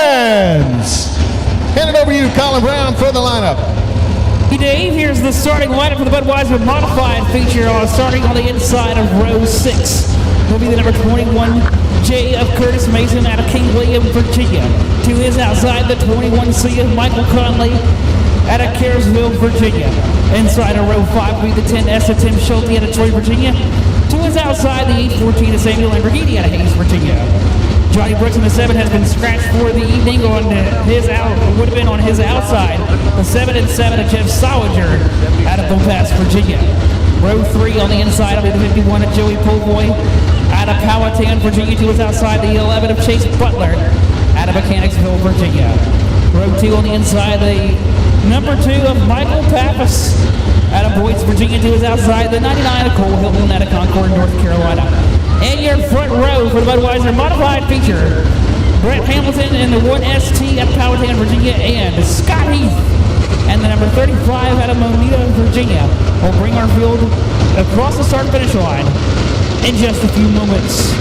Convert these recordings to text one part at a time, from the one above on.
Friends. Hand it over to you, Colin Brown, for the lineup. Hey Dave, here's the starting lineup for the Budweiser Modified feature starting on the inside of row 6. Will be the number 21, J of Curtis Mason out of King William, Virginia. To his outside, the 21C of Michael Conley out of Carrollsville, Virginia. Inside of row 5 will be the 10S of Tim Schulte out of Troy, Virginia. To his outside, the 814 of Samuel Lamborghini out of Hayes, Virginia. Johnny Brooks in the 7 has been scratched for the evening on his would have been on his outside. The 7 and 7 of Jeff Solinger out of Belfast, Virginia. Row 3 on the inside will be the 51 of Joey Polevoy out of Powhatan, Virginia. To his outside, the 11 of Chase Butler out of Mechanicsville, Virginia. Row 2 on the inside, the number 2 of Michael Pappas out of Boyce, Virginia. To his outside, the 99 of Cole Hilton out of Concord, North Carolina. And your front row for the Budweiser Modified feature, Brett Hamilton in the 1ST at Powhatan, Virginia, and Scott Heath and the number 35 out of Moneta, Virginia will bring our field across the start-finish line in just a few moments.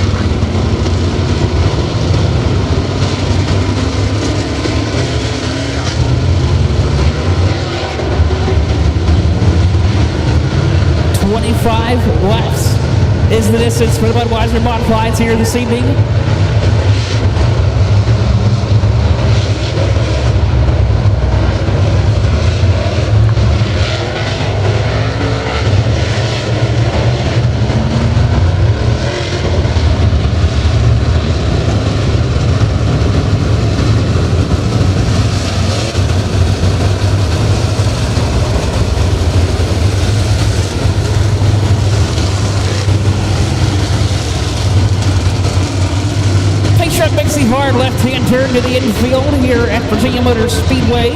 .25 laps is the distance for the Budweiser Modifieds here this evening. Hard left-hand turn to the infield here at Virginia Motor Speedway.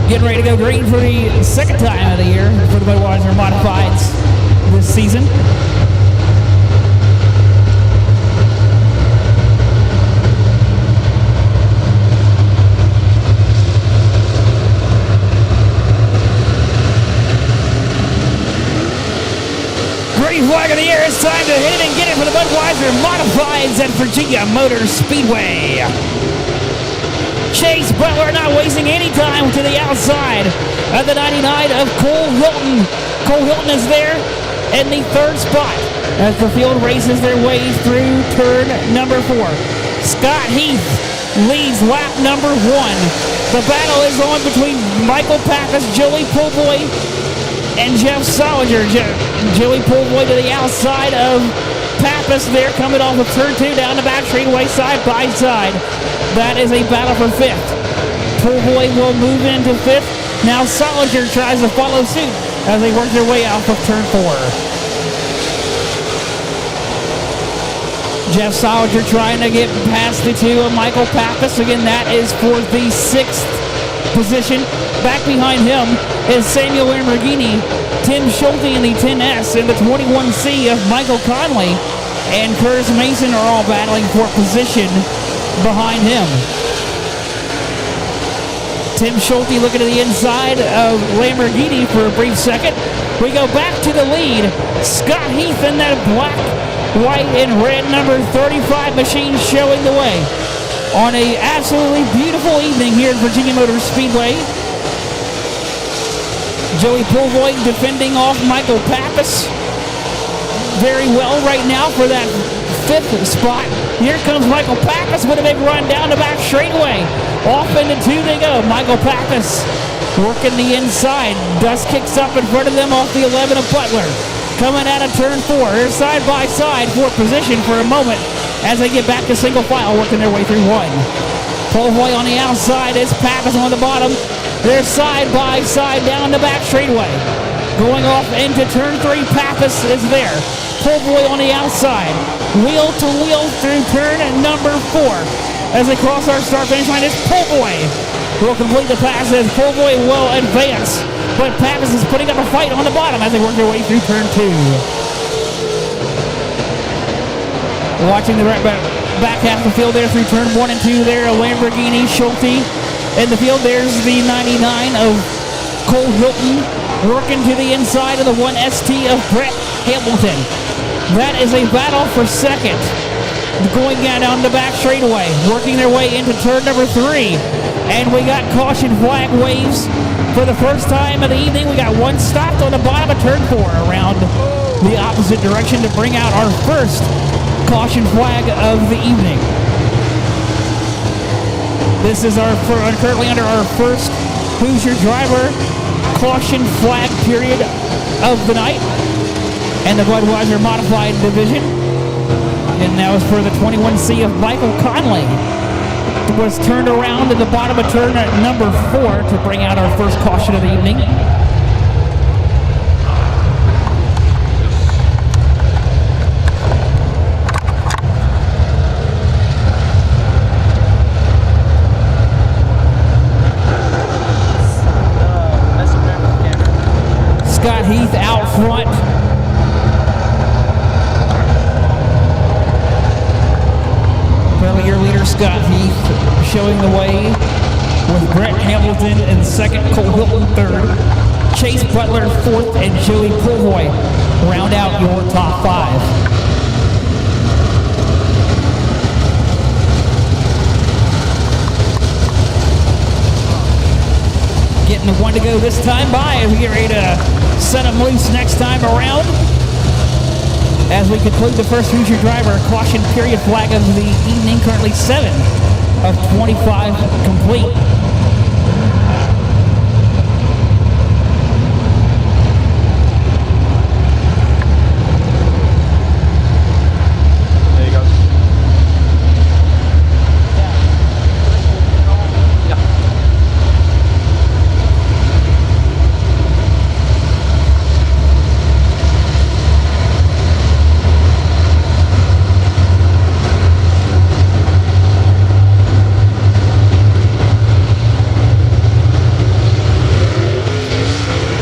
Getting ready to go green for the second time of the year for the Budweiser Modifieds this season. Flag of the air, it's time to hit it and get it for the Budweiser Modifieds at Virginia Motor Speedway. Chase Butler not wasting any time to the outside of the 99 of Cole Hilton. Cole Hilton is there in the third spot as the field races their way through turn number 4. Scott Heath leads lap number 1. The battle is on between Michael Pappas, Joey Polevoy, and Jeff Solinger. Joey Polevoy to the outside of Pappas there, coming off of turn 2 down the back straightaway side by side. That is a battle for 5th. Polevoy will move into 5th. Now Solinger tries to follow suit as they work their way out of turn 4. Jeff Solinger trying to get past the 2 of Michael Pappas. Again, that is for the 6th position. Back behind him is Samuel Lamborghini, Tim Schulte in the 10S, and the 21C of Michael Conley and Curtis Mason are all battling for position behind him. Tim Schulte looking to the inside of Lamborghini for a brief second. We go back to the lead. Scott Heath in that black, white, and red number 35 machine showing the way on a absolutely beautiful evening here at Virginia Motor Speedway. Joey Polevoy defending off Michael Pappas very well right now for that 5th spot. Here comes Michael Pappas with a big run down the back straightaway. Off into 2 they go. Michael Pappas working the inside. Dust kicks up in front of them off the 11 of Butler. Coming out of turn 4. They're side by side for position for a moment as they get back to single file, working their way through 1. Polevoy on the outside is Pappas on the bottom. They're side by side down the back straightaway. Going off into turn 3, Pappas is there. Polevoy on the outside. Wheel to wheel through turn number 4. As they cross our start-finish line, it's Polevoy will complete the pass as Polevoy will advance. But Pappas is putting up a fight on the bottom as they work their way through turn 2. Watching the back half of the field there through turn 1 and 2 there, a Lamborghini, Schulte. In the field, there's the 99 of Cole Hilton working to the inside of the 1ST of Brett Hamilton. That is a battle for second. Going down the back straightaway, working their way into turn number 3. And we got caution flag waves for the first time of the evening. We got one stopped on the bottom of turn 4 around the opposite direction to bring out our first caution flag of the evening. This is currently under our first Who's Your Driver caution flag period of the night and the Budweiser Modified division. And that was for the 21C of Michael Conley. It was turned around at the bottom of turn at number 4 to bring out our first caution of the evening. Scott Heath out front. Your leader Scott Heath showing the way with Brett Hamilton in second, Cole Hilton third, Chase Butler fourth, and Joey Pulvoy round out your top 5. Getting the one to go this time by as we get ready to set them loose next time around. As we conclude the first Who's Your Driver caution period flag of the evening, currently 7 of 25 complete. There you go.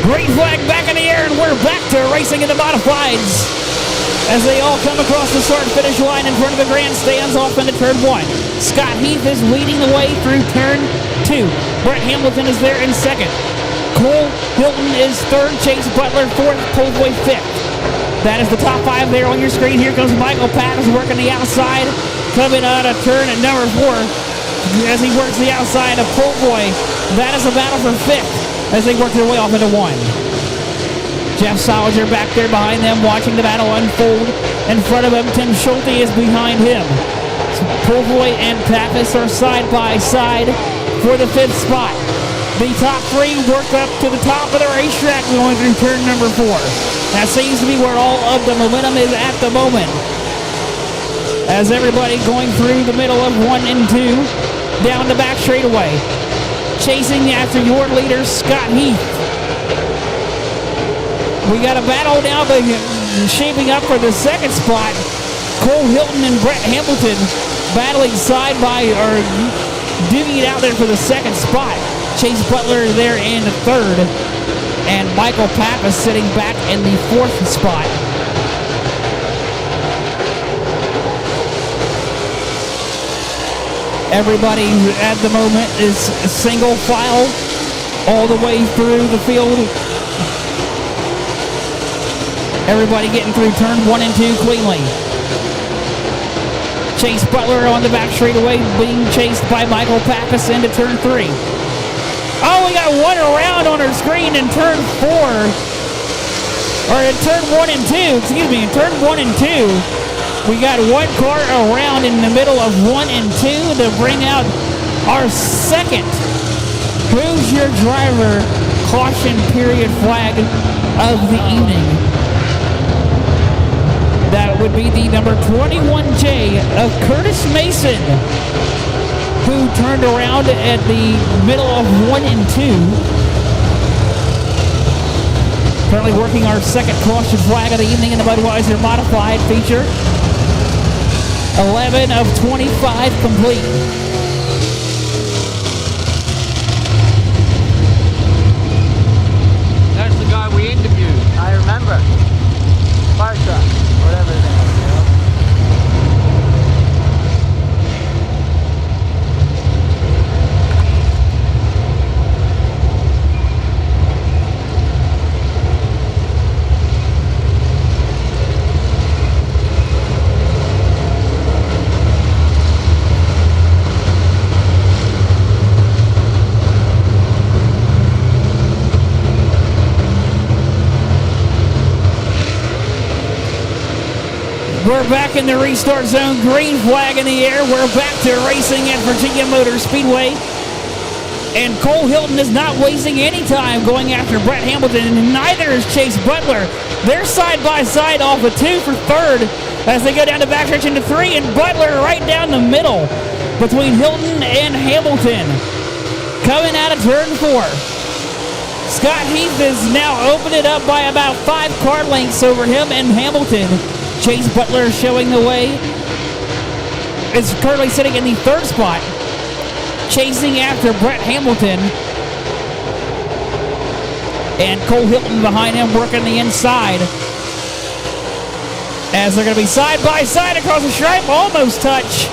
Green flag back in the air, and we're back to racing in the modifieds as they all come across the start-finish line in front of the grandstands off into turn 1. Scott Heath is leading the way through turn 2. Brett Hamilton is there in second. Cole Hilton is third. Chase Butler fourth. Polboy fifth. That is the top 5 there on your screen. Here comes Michael Pattis working the outside, coming out of turn at number 4 as he works the outside of Polboy. That is a battle for fifth as they work their way off into 1. Jeff Soliger back there behind them watching the battle unfold. In front of him, Tim Schulte is behind him. So Polvoy and Pappas are side by side for the 5th spot. The top 3 work up to the top of the racetrack going through turn number 4. That seems to be where all of the momentum is at the moment. As everybody going through the middle of 1 and 2, down the back straightaway. Chasing after your leader, Scott Heath. We got a battle now shaping up for the 2nd spot. Cole Hilton and Brett Hamilton battling side by, or divvying it out there for the 2nd spot. Chase Butler there in the 3rd, and Michael Pappas sitting back in the 4th spot. Everybody at the moment is single file all the way through the field. Everybody getting through turn 1 and 2 cleanly. Chase Butler on the back straightaway being chased by Michael Pappas into turn 3. Oh, we got one around on our screen in turn 4. Or in turn 1 and 2, excuse me, in turn 1 and 2. We got one car around in the middle of 1 and 2 to bring out our 2nd Who's Your Driver caution period flag of the evening. That would be the number 21J of Curtis Mason, who turned around at the middle of 1 and 2. Currently working our 2nd caution flag of the evening in the Budweiser Modified feature. 11 of 25 complete. That's the guy we interviewed. I remember. Fire truck, whatever it is. We're back in the restart zone. Green flag in the air. We're back to racing at Virginia Motor Speedway. And Cole Hilton is not wasting any time going after Brett Hamilton, and neither is Chase Butler. They're side by side off of 2 for third as they go down the backstretch into 3, and Butler right down the middle between Hilton and Hamilton. Coming out of turn 4. Scott Heath has now opened it up by about 5 car lengths over him and Hamilton. Chase Butler showing the way is currently sitting in the 3rd spot, chasing after Brett Hamilton. And Cole Hilton behind him working the inside. As they're going to be side by side across the stripe, almost touch.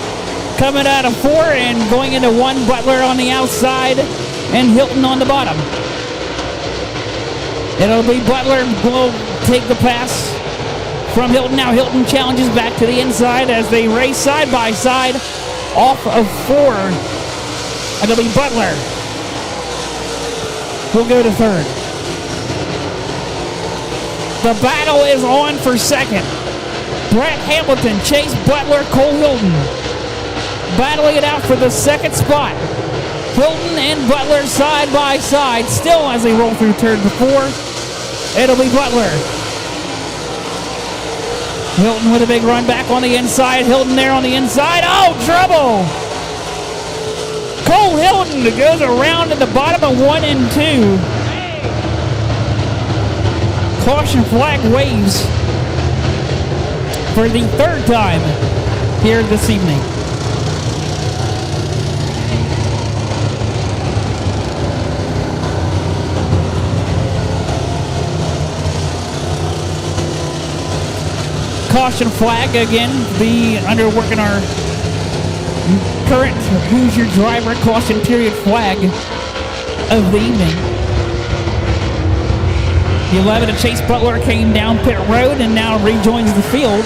Coming out of 4 and going into 1, Butler on the outside and Hilton on the bottom. It'll be Butler will take the pass from Hilton. Now Hilton challenges back to the inside as they race side by side off of 4. And it'll be Butler. We'll go to 3rd. The battle is on for 2nd. Brett Hamilton, Chase Butler, Cole Hilton battling it out for the 2nd spot. Hilton and Butler side by side still as they roll through turn 4. It'll be Butler. Hilton with a big run back on the inside. Hilton there on the inside. Oh, trouble! Cole Hilton goes around at the bottom of 1 and 2. Caution flag waves for the 3rd time here this evening. Caution flag again, be under working our current Who's Your Driver caution period flag of the evening. The 11 of Chase Butler came down pit road and now rejoins the field.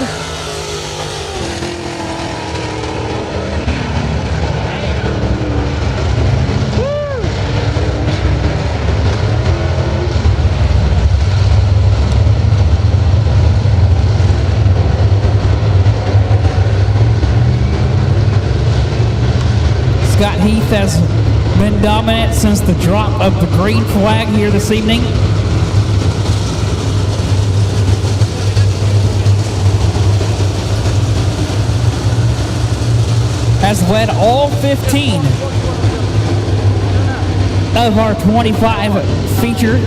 Scott Heath has been dominant since the drop of the green flag here this evening. Has led all 15 of our 25 feature.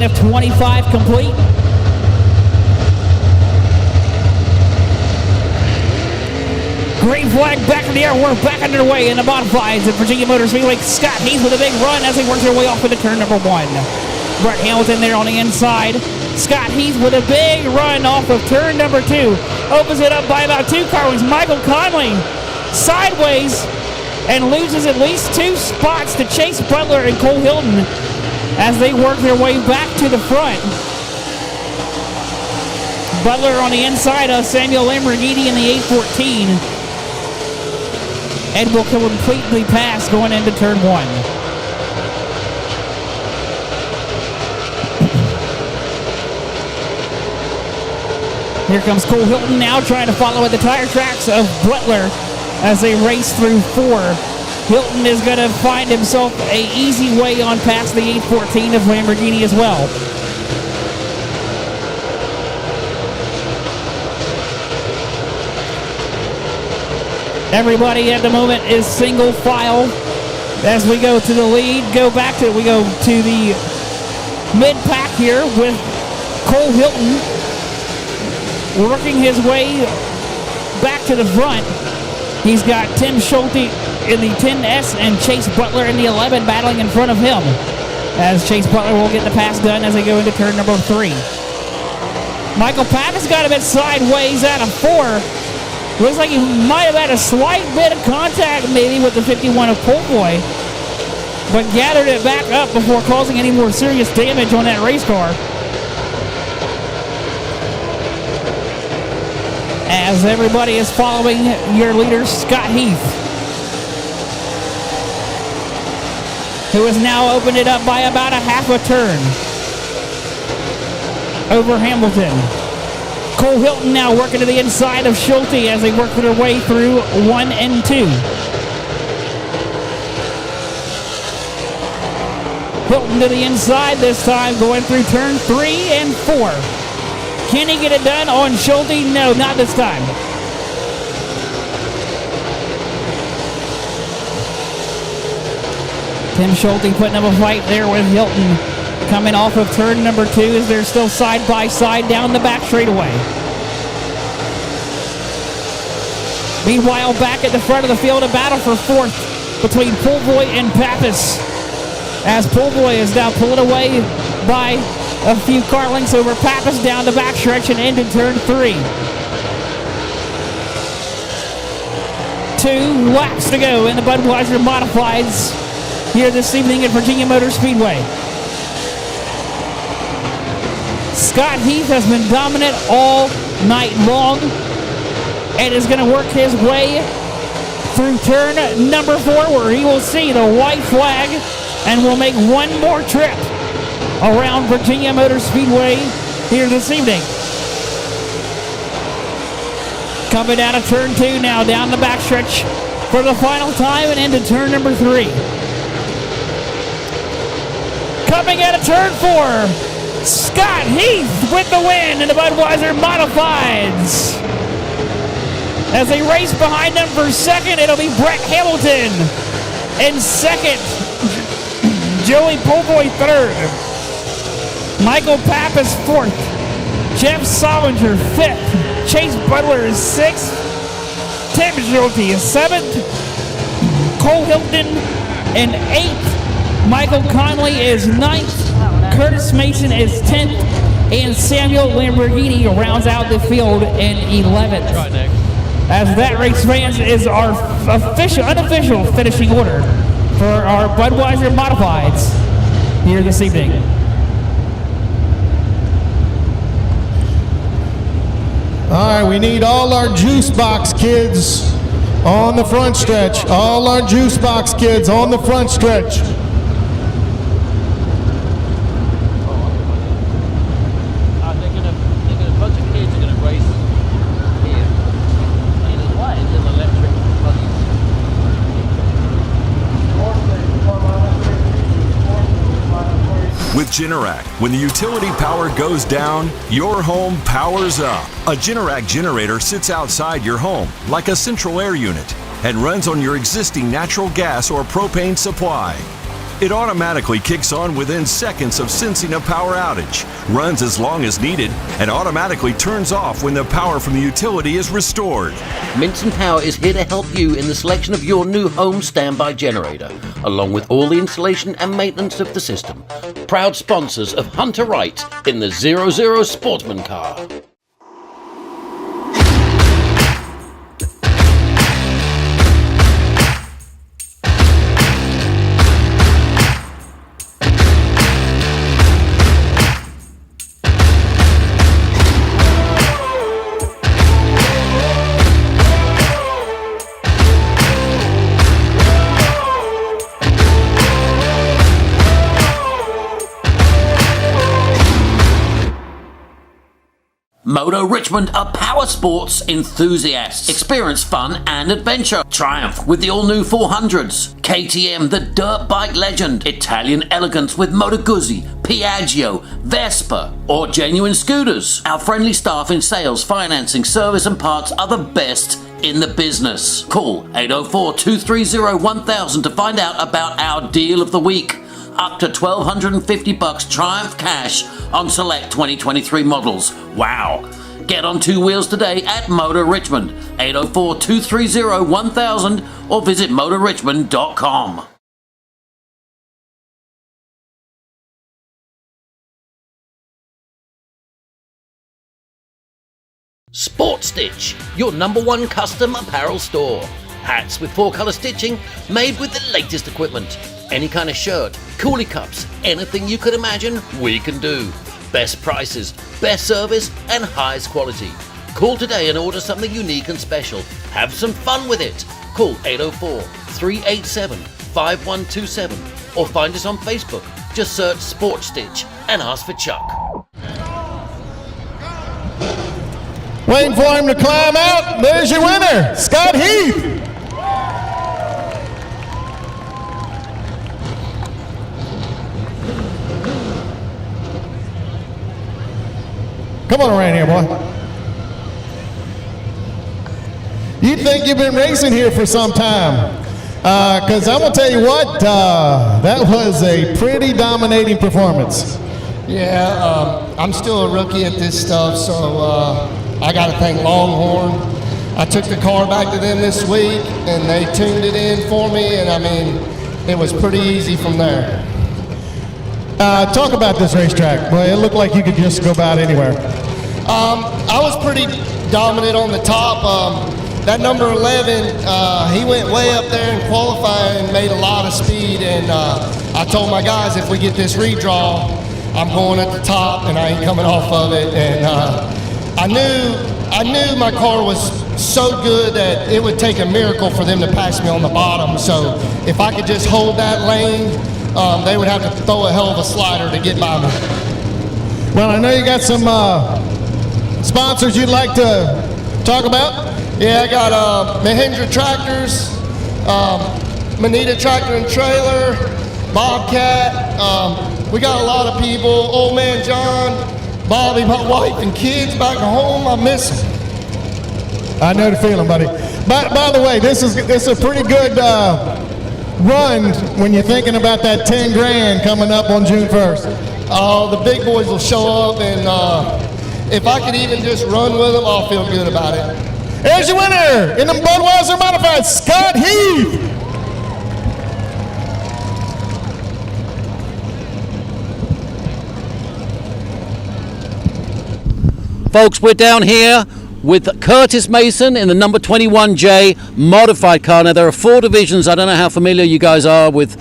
Of 25 complete. Green flag back in the air. We're back underway in the modifieds at Virginia Motor Speedway. Scott Heath with a big run as they work their way off into turn number 1. Brett Hamilton there on the inside. Scott Heath with a big run off of turn number 2. Opens it up by about 2 car lengths. Michael Conley sideways and loses at least 2 spots to Chase Butler and Cole Hilton as they work their way back to the front. Butler on the inside of Samuel Lamborghini in the 814. And will completely pass going into turn 1. Here comes Cole Hilton now trying to follow at the tire tracks of Butler as they race through 4. Hilton is going to find himself an easy way on past the 814 of Lamborghini as well. Everybody at the moment is single file as we go to the lead. We go to the mid-pack here with Cole Hilton working his way back to the front. He's got Tim Schulte in the 10S and Chase Butler in the 11 battling in front of him as Chase Butler will get the pass done as they go into turn number 3. Michael Pappas got a bit sideways out of 4. Looks like he might have had a slight bit of contact maybe with the 51 of Polboy, but gathered it back up before causing any more serious damage on that race car. as everybody is following your leader, Scott Heath, who has now opened it up by about a half a turn over Hamilton. Cole Hilton now working to the inside of Schulte as they work their way through 1 and 2. Hilton to the inside this time, going through turn 3 and 4. Can he get it done on Schulte? No, not this time. Tim Schulte putting up a fight there with Hilton, coming off of turn number 2 as they're still side by side down the back straightaway. Meanwhile, back at the front of the field, a battle for fourth between Pulvoy and Pappas, as Pulvoy is now pulling away by a few car lengths over Pappas down the backstretch and into turn 3. 2 laps to go in the Budweiser Modifieds here this evening at Virginia Motor Speedway. Scott Heath has been dominant all night long and is going to work his way through turn number 4, where he will see the white flag and will make one more trip around Virginia Motor Speedway here this evening. Coming down to turn 2 now, down the backstretch for the final time and into turn number 3. Coming out of turn 4, Scott Heath with the win in the Budweiser Modifieds. As they race behind them for second, it'll be Brett Hamilton in second. Joey Pulvoy third. Michael Pappas fourth. Jeff Solinger fifth. Chase Butler is sixth. Tim Schulte is seventh. Cole Hilton in eighth. Michael Conley is ninth. Curtis Mason is 10th. And Samuel Lamborghini rounds out the field in 11th. As that, race fans, is our unofficial finishing order for our Budweiser Modifieds here this evening. All right, we need all our juice box kids on the front stretch. All our juice box kids on the front stretch. With Generac, when the utility power goes down, your home powers up. A Generac generator sits outside your home like a central air unit and runs on your existing natural gas or propane supply. It automatically kicks on within seconds of sensing a power outage, runs as long as needed, and automatically turns off when the power from the utility is restored. Minton Power is here to help you in the selection of your new home standby generator, along with all the installation and maintenance of the system. Proud sponsors of Hunter Wright in the 00 Sportsman car. Moto Richmond are power sports enthusiasts. Experience fun and adventure. Triumph with the all-new 400s. KTM, the dirt bike legend. Italian elegance with Moto Guzzi, Piaggio, Vespa, or genuine scooters. Our friendly staff in sales, financing, service and parts are the best in the business. Call 804-230-1000 to find out about our deal of the week. Up to $1,250 Triumph cash on select 2023 models. Wow! Get on two wheels today at Motor Richmond, 804-230-1000 or visit motorrichmond.com. Sport Stitch, your #1 custom apparel store. Hats with 4-color stitching made with the latest equipment. Any kind of shirt, coolie cups, anything you could imagine, we can do. Best prices, best service, and highest quality. Call today and order something unique and special. Have some fun with it. Call 804-387-5127 or find us on Facebook. Just search Sports Stitch and ask for Chuck. Waiting for him to climb out. There's your winner, Scott Heath. Come on around here, boy. You think you've been racing here for some time. Because I'm going to tell you what, that was a pretty dominating performance. Yeah, I'm still a rookie at this stuff, so I got to thank Longhorn. I took the car back to them this week, and they tuned it in for me, and I mean, it was pretty easy from there. Talk about this racetrack. Boy, it looked like you could just go about anywhere. I was pretty dominant on the top. That number 11, he went way up there in qualifying and made a lot of speed, and I told my guys if we get this redraw, I'm going at the top and I ain't coming off of it. And I knew my car was so good that it would take a miracle for them to pass me on the bottom. So if I could just hold that lane, they would have to throw a hell of a slider to get by me. Well, I know you got some sponsors you'd like to talk about. Yeah, I got Mahindra Tractors, Manita Tractor and Trailer, Bobcat. We got a lot of people. Old man John, Bobby, my wife and kids back home. I miss them. I know the feeling, buddy. By the way, this is a pretty good run when you're thinking about that 10 grand coming up on June 1st. The big boys will show up, and if I could even just run with them, I'll feel good about it. Here's your winner in the Budweiser Modified, Scott Heath. Folks, we're down here with Curtis Mason in the number 21J modified car. Now, there are 4 divisions. I don't know how familiar you guys are with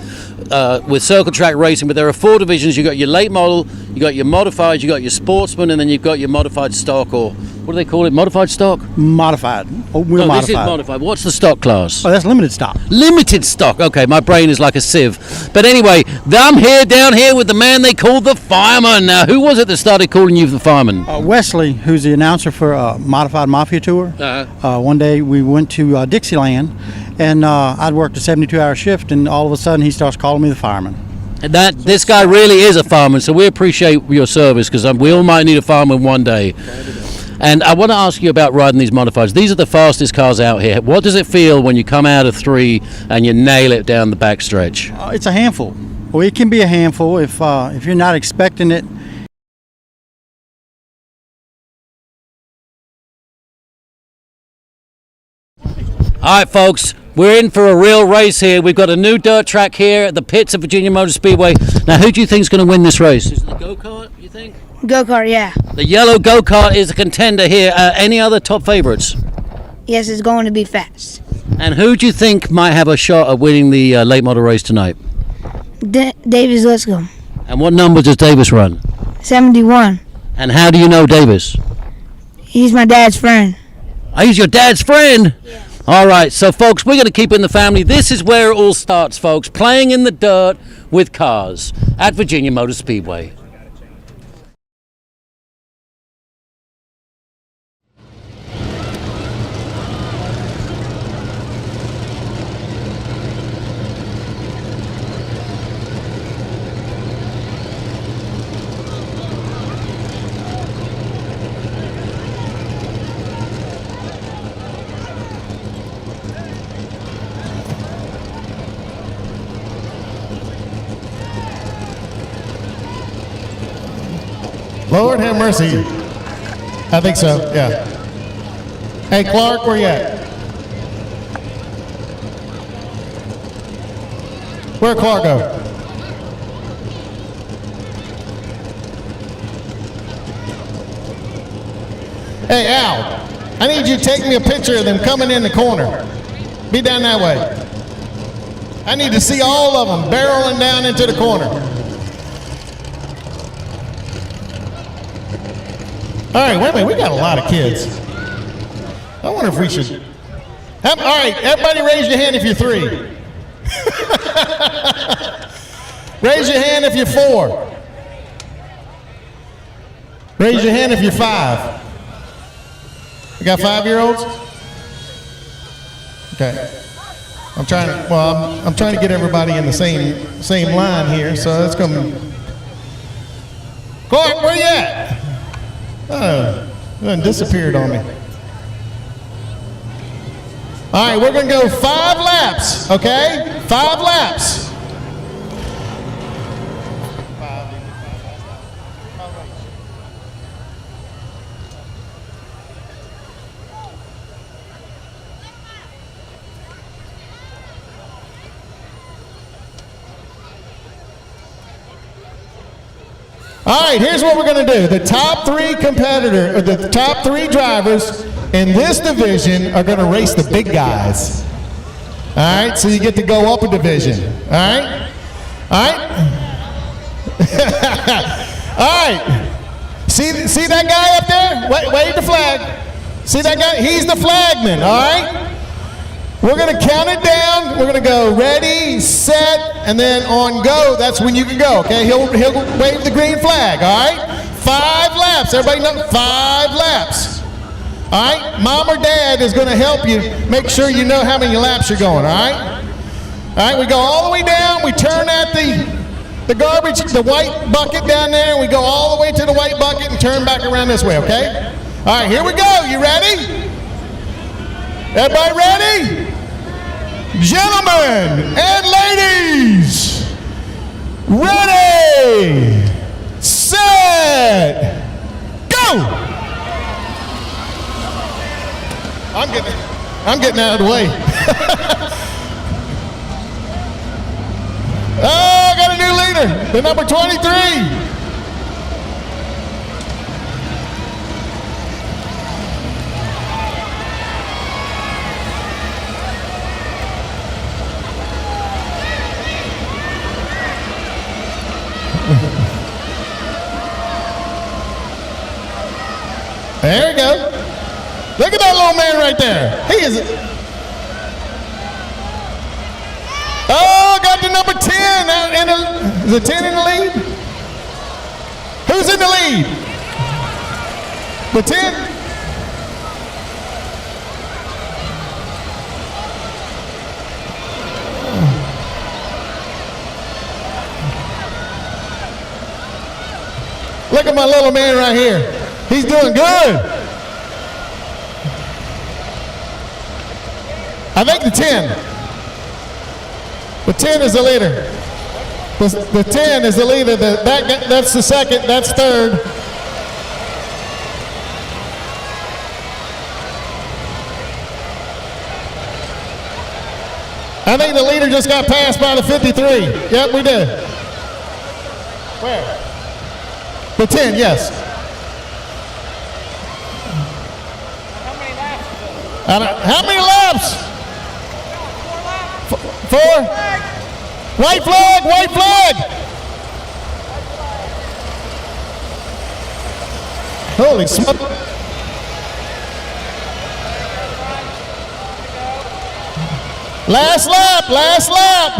circle track racing, but there are 4 divisions. You've got your late model, you got your modified, you got your sportsman, and then you've got your modified stock, or what do they call it? Modified stock? Modified. Wheel No, modified. this is modified. What's the stock class? Oh, that's limited stock. Limited stock. Okay, my brain is like a sieve. But anyway, I'm here down here with the man they call the fireman. Now, who was it that started calling you the fireman? Wesley, who's the announcer for Modified Mafia Tour. One day we went to Dixieland, and I'd worked a 72-hour shift, and all of a sudden he starts calling me the fireman. And this guy really is a fireman, so we appreciate your service, because we all might need a fireman one day. And I want to ask you about riding these modifieds. These are the fastest cars out here. What does it feel when you come out of 3 and you nail it down the backstretch? It's a handful. Well, it can be a handful if you're not expecting it. All right, folks, we're in for a real race here. We've got a new dirt track here at the pits of Virginia Motor Speedway. Now, who do you think is going to win this race? Is it the go-kart, you think? Go-kart, yeah. The yellow go-kart is a contender here. Any other top favorites? Yes, it's going to be fast. And who do you think might have a shot at winning the late model race tonight? Davis, let's go. And what number does Davis run? 71. And how do you know Davis? He's my dad's friend. Oh, he's your dad's friend? Yeah. All right, so folks, we're going to keep it in the family. This is where it all starts, folks, playing in the dirt with cars at Virginia Motor Speedway. Lord have mercy. I think so, yeah. Hey, Clark, where you at? Where'd Clark go? Hey, Al, I need you to take me a picture of them coming in the corner. Be down that way. I need to see all of them barreling down into the corner. All right, wait a minute. We got a lot of kids. I wonder if we should. All right, everybody raise your hand if you're 3. Raise your hand if you're 4. Raise your hand if you're 5. You got 5-year-olds? Okay. I'm trying to get everybody in the same line here, so that's going to. Clark, where you at? Oh, it disappeared on me. All right, we're going to go 5 laps, okay? 5 laps. All right, here's what we're going to do. The top 3 the top 3 drivers in this division are going to race the big guys. All right, so you get to go up a division. All right? All right? All right. See that guy up there? Wave the flag. See that guy? He's the flagman, all right? We're going to count it down. We're going to go ready, set, and then on go. That's when you can go, okay? He'll wave the green flag, all right? 5 laps. Everybody know 5 laps. All right? Mom or dad is going to help you make sure you know how many laps you're going, all right? All right, we go all the way down. We turn at the garbage, the white bucket down there, and we go all the way to the white bucket and turn back around this way, okay? All right, here we go. You ready? Everybody ready? Gentlemen and ladies, ready, set, go! I'm getting out of the way. Oh, I got a new leader, the number 23. There we go. Look at that little man right there. He is. Oh, got the number 10. Is it 10 in the lead? Who's in the lead? The 10? Look at my little man right here. He's doing good. I think the 10. The 10 is the leader. The 10 is the leader. That's the second. That's third. I think the leader just got passed by the 53. Yep, we did. Where? The 10, yes. How many laps? 4? White flag, white flag! Holy smoke. Last lap, last lap.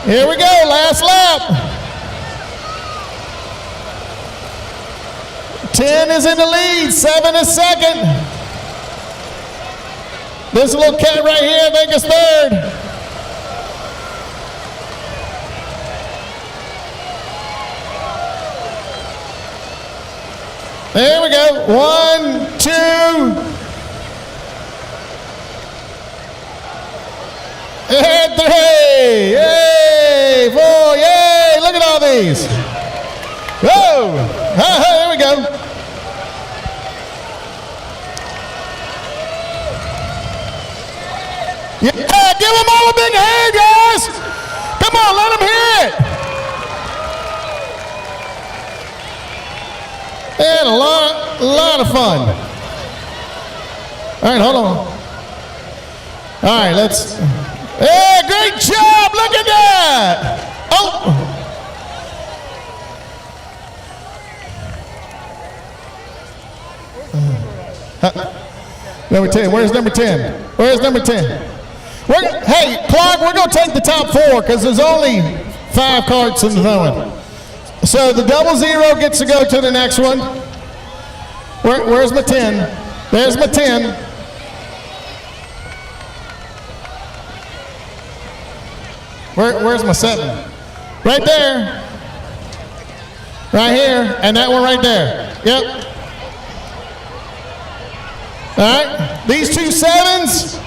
Here we go, last lap. 10 is in the lead, 7 is second. This little cat right here, I think is third. There we go. 1, 2. And 3. Yay! 4. Yay! Look at all these. Whoa! There we go. Yeah, give them all a big hand, guys. Come on, let them hear it. And a lot of fun. All right, hold on. All right, let's. Hey, great job! Look at that. Oh. Number 10. Where's number 10? Where's number 10? Hey, Clark, we're going to take the top 4 because there's only 5 carts in the throwing. So the 00 gets to go to the next one. Where's my 10? There's my 10. Where's my 7? Right there. Right here. And that one right there. Yep. All right. These 2 7s,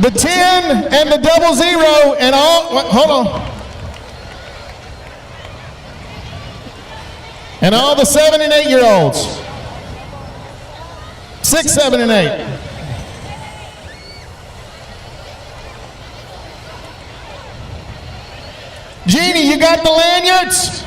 the 10 and the 00, and all. Hold on. And all the 7 and 8 year olds. 6, 7, and 8. Jeannie, you got the lanyards?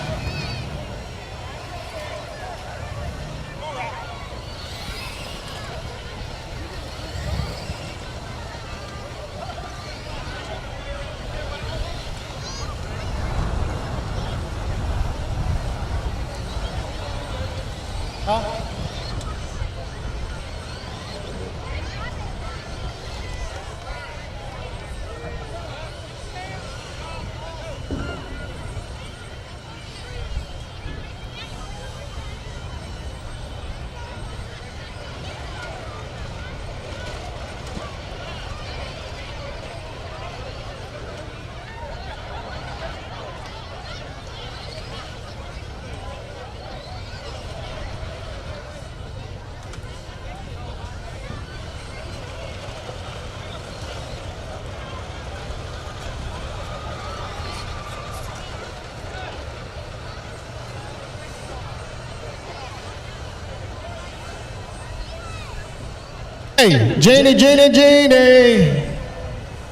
Hey, Jeannie,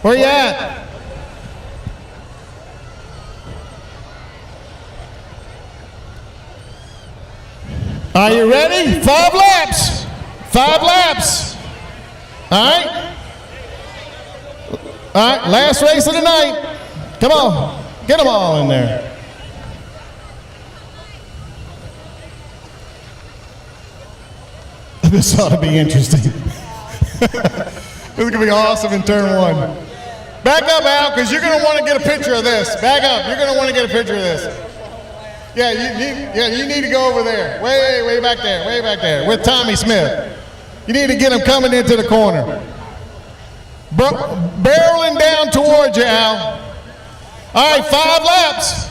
where you at? Are you ready? 5 laps. 5 laps. All right. All right, last race of the night. Come on, get them all in there. This ought to be interesting. This is going to be awesome in turn 1. Back up, Al, because you're going to want to get a picture of this. Back up. You're going to want to get a picture of this. Yeah, you need to go over there. Way back there, with Tommy Smith. You need to get him coming into the corner. Barreling down towards you, Al. All right, 5 laps.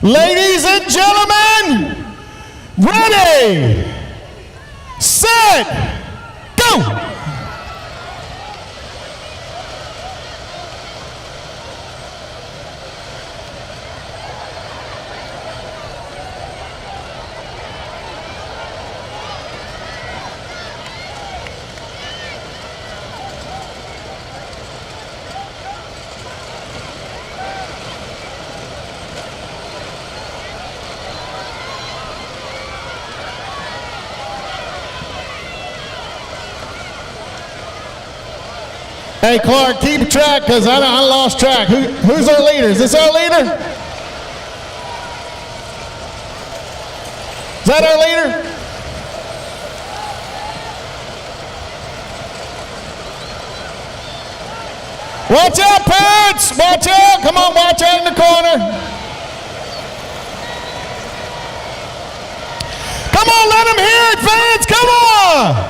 Ladies and gentlemen, ready, set, go! Hey, Clark, keep track because I lost track. Who's our leader? Is this our leader? Is that our leader? Watch out, parents! Watch out! Come on, watch out in the corner. Come on, let them hear it, fans! Come on!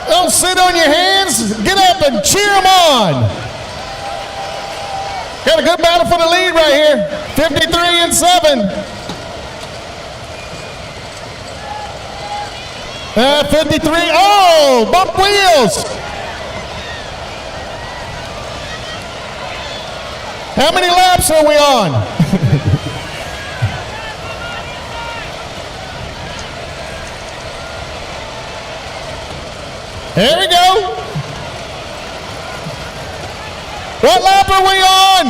Don't sit on your hands. Get up and cheer them on. Got a good battle for the lead right here. 53-7. 53. Oh, bump wheels. How many laps are we on? There we go. What lap are we on?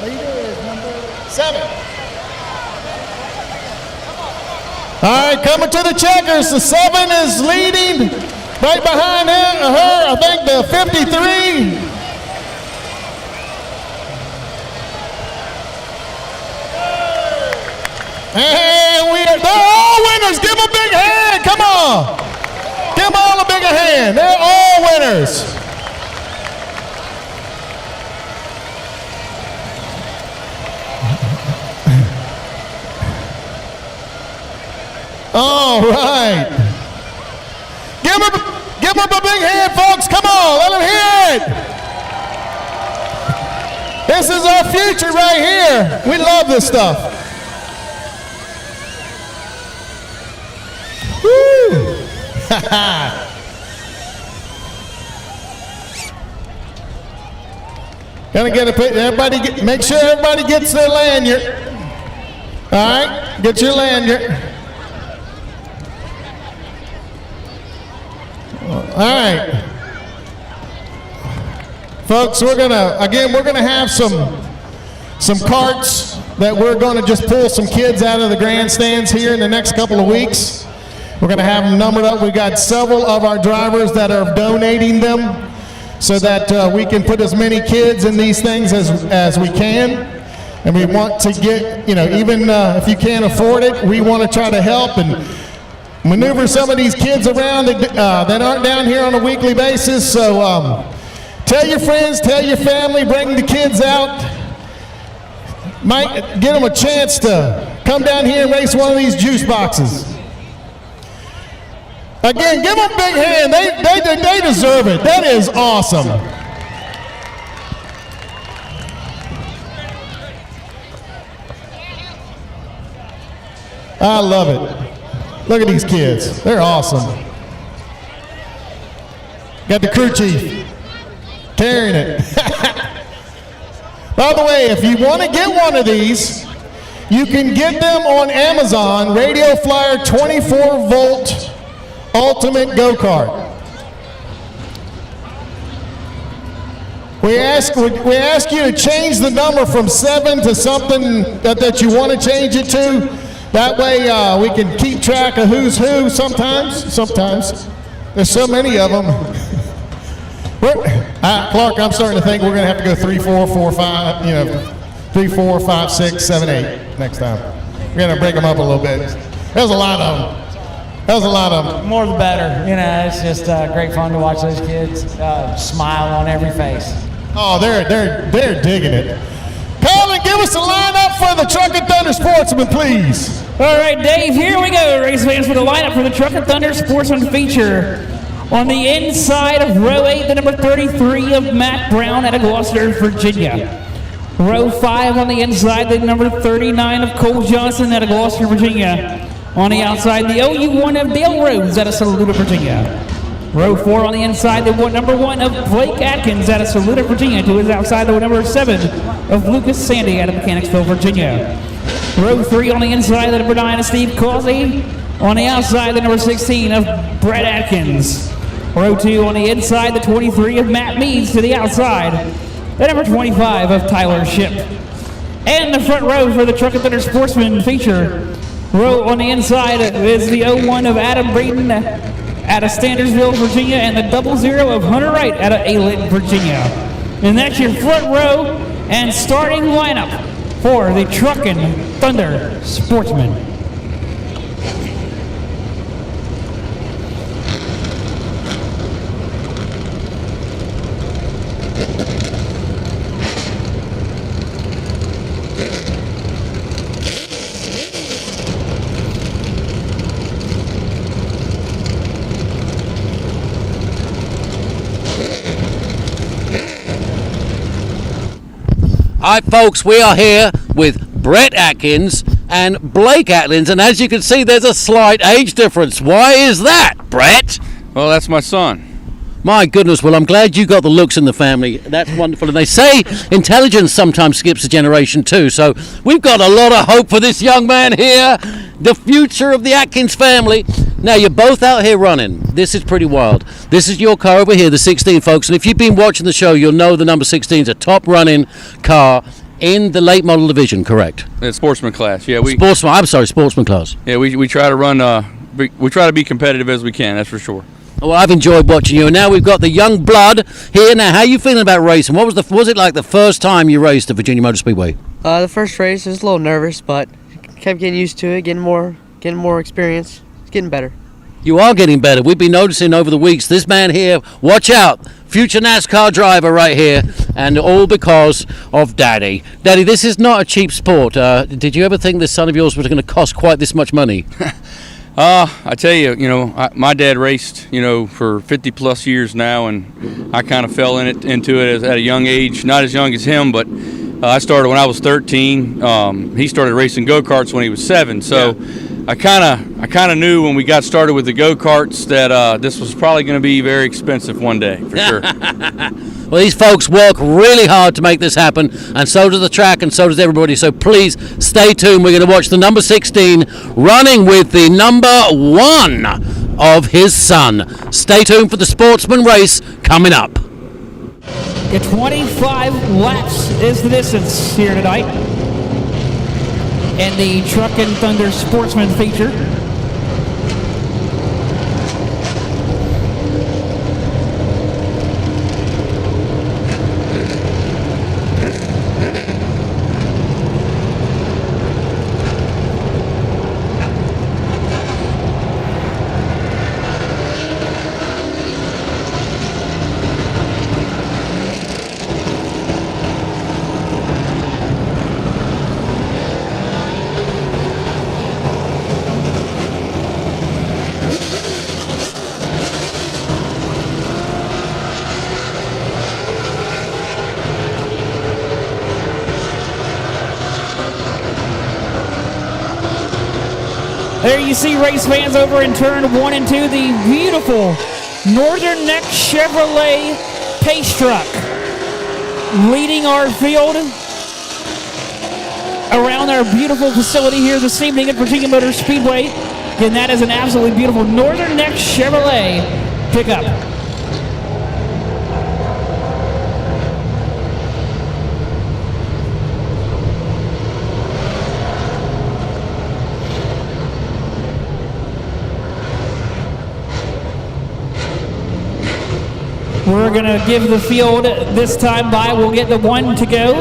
Leader is number 7. All right, coming to the checkers. The 7 is leading. Right behind her, I think the 53. And they're all winners. Give them a big hand. Come on. Give them all a bigger hand. They're all winners. All right. Give them a big hand, folks. Come on, let them hear it. This is our future right here. We love this stuff. Woo! Gonna get everybody. Make sure everybody gets their lanyard. All right, get your lanyard. All right, folks. We're gonna have some carts that we're gonna just pull some kids out of the grandstands here in the next couple of weeks. We're gonna have them numbered up. We got several of our drivers that are donating them so that we can put as many kids in these things as we can. And we want to get, even if you can't afford it, we want to try to help and maneuver some of these kids around that aren't down here on a weekly basis. So tell your friends, tell your family, bring the kids out. Might get them a chance to come down here and race one of these juice boxes. Again, give them a big hand. They deserve it. That is awesome. I love it. Look at these kids. They're awesome. Got the crew chief carrying it. By the way, if you want to get one of these, you can get them on Amazon, Radio Flyer 24-volt Ultimate Go-Kart. We ask you to change the number from 7 to something that you want to change it to. That way we can keep track of who's who sometimes. There's so many of them. Clark, I'm starting to think we're going to have to go 3, 4, 4, 5, 3, 4, 5, 6, 7, 8 next time. We're going to break them up a little bit. There's a lot of them. More the better. It's just great fun to watch those kids smile on every face. Oh, they're digging it. Colin, give us a lineup for the Truckin Thunder Sportsman, please. All right, Dave, here we go. Race fans for the lineup for the Truckin Thunder Sportsman feature. On the inside of row 8, the number 33 of Matt Brown out of Gloucester, Virginia. Row 5 on the inside, the number 39 of Cole Johnson out of Gloucester, Virginia. On the outside, the OU1 of Dale Rhodes out of Saluda, Virginia. Row 4 on the inside, the number 1 of Blake Atkins out of Saluda, Virginia, to his outside, the number 7 of Lucas Sandy out of Mechanicsville, Virginia. Row 3 on the inside, the number 9 of Steve Causey. On the outside, the number 16 of Brett Atkins. Row 2 on the inside, the 23 of Matt Meads to the outside, the number 25 of Tyler Shipp. And the front row for the Truckin Thunder Sportsman feature. Row on the inside is the 01 of Adam Breeden out of Standardsville, Virginia, and the 00 of Hunter Wright out of Aylett, Virginia. And that's your front row and starting lineup for the Truckin Thunder Sportsman. Hi folks, we are here with Brett Atkins and Blake Atkins, and as you can see there's a slight age difference. Why is that, Brett? Well, that's my son. My goodness, well I'm glad you got the looks in the family. That's wonderful. And they say intelligence sometimes skips a generation too, so we've got a lot of hope for this young man here, the future of the Atkins family. Now you're both out here running. This is pretty wild. This is your car over here, the 16, folks, and if you've been watching the show you'll know the number 16 is a top running car in the late model division, correct? The sportsman class, yeah. Sportsman class. Yeah, we try to run. We try to be competitive as we can. That's for sure. Well, I've enjoyed watching you, and now we've got the young blood here. Now, how are you feeling about racing? Was it like the first time you raced at Virginia Motor Speedway? The first race, I was a little nervous, but kept getting used to it, getting more experience. It's getting better. You are getting better. We've been noticing over the weeks, this man here, watch out, future NASCAR driver right here, and all because of Daddy. Daddy, this is not a cheap sport. Did you ever think this son of yours was going to cost quite this much money? I tell you, my dad raced, for 50 plus years now, and I kind of fell into it at a young age, not as young as him, but I started when I was 13. He started racing go-karts when he was 7, so I kind of knew when we got started with the go-karts that this was probably going to be very expensive one day, for sure. Well, these folks work really hard to make this happen, and so does the track, and so does everybody. So please stay tuned. We're going to watch the number 16 running with the number 1 of his son. Stay tuned for the Sportsman race coming up. 25 laps is the distance here tonight in the Truckin Thunder Sportsman feature. There you see race fans over in turn 1 and 2, the beautiful Northern Neck Chevrolet pace truck leading our field around our beautiful facility here this evening at Virginia Motor Speedway. And that is an absolutely beautiful Northern Neck Chevrolet pickup. We're going to give the field this time by. We'll get the 1 to go.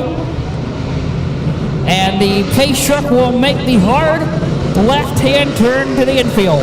And the pace truck will make the hard left-hand turn to the infield.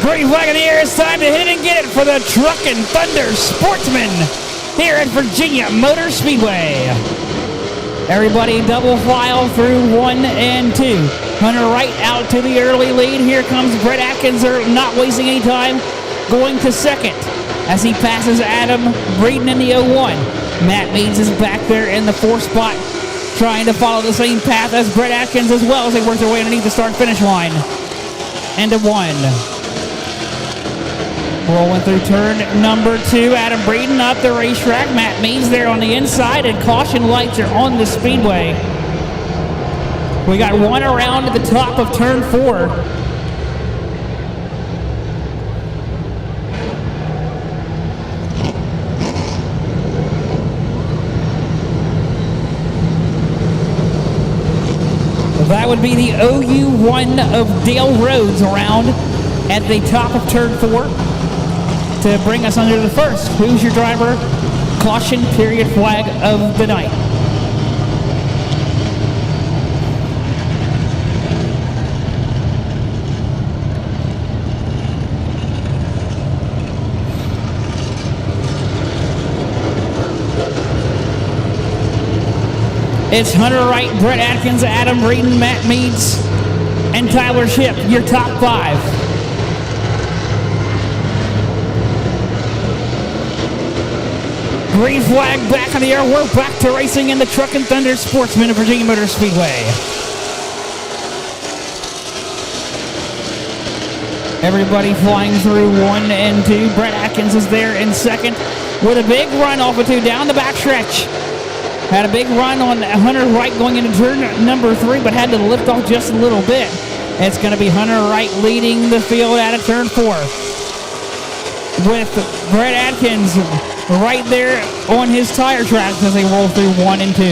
Green flag in the air. It's time to hit and get it for the Truckin Thunder Sportsman here at Virginia Motor Speedway. Everybody double file through 1 and 2. Hunter Wright out to the early lead. Here comes Brett Atkins, not wasting any time, going to second as he passes Adam Breeden in the 01. Matt Means is back there in the 4th spot, trying to follow the same path as Brett Atkins as well as they work their way underneath the start-finish line. End of 1. Rolling through turn number 2, Adam Breeden up the racetrack. Matt Means there on the inside, and caution lights are on the speedway. We got 1 around at the top of turn 4. That would be the OU1 of Dale Rhodes around at the top of turn 4. To bring us under the first Who's Your Driver caution period flag of the night. It's Hunter Wright, Brett Atkins, Adam Breeden, Matt Meads, and Tyler Shipp, your top 5. Green flag back in the air. We're back to racing in the Truckin Thunder Sportsman of Virginia Motor Speedway. Everybody flying through 1 and 2. Brett Atkins is there in second with a big run off of 2 down the backstretch. Had a big run on Hunter Wright going into turn number 3, but had to lift off just a little bit. It's going to be Hunter Wright leading the field out of turn 4. With Brett Atkins right there on his tire tracks as they roll through 1 and 2.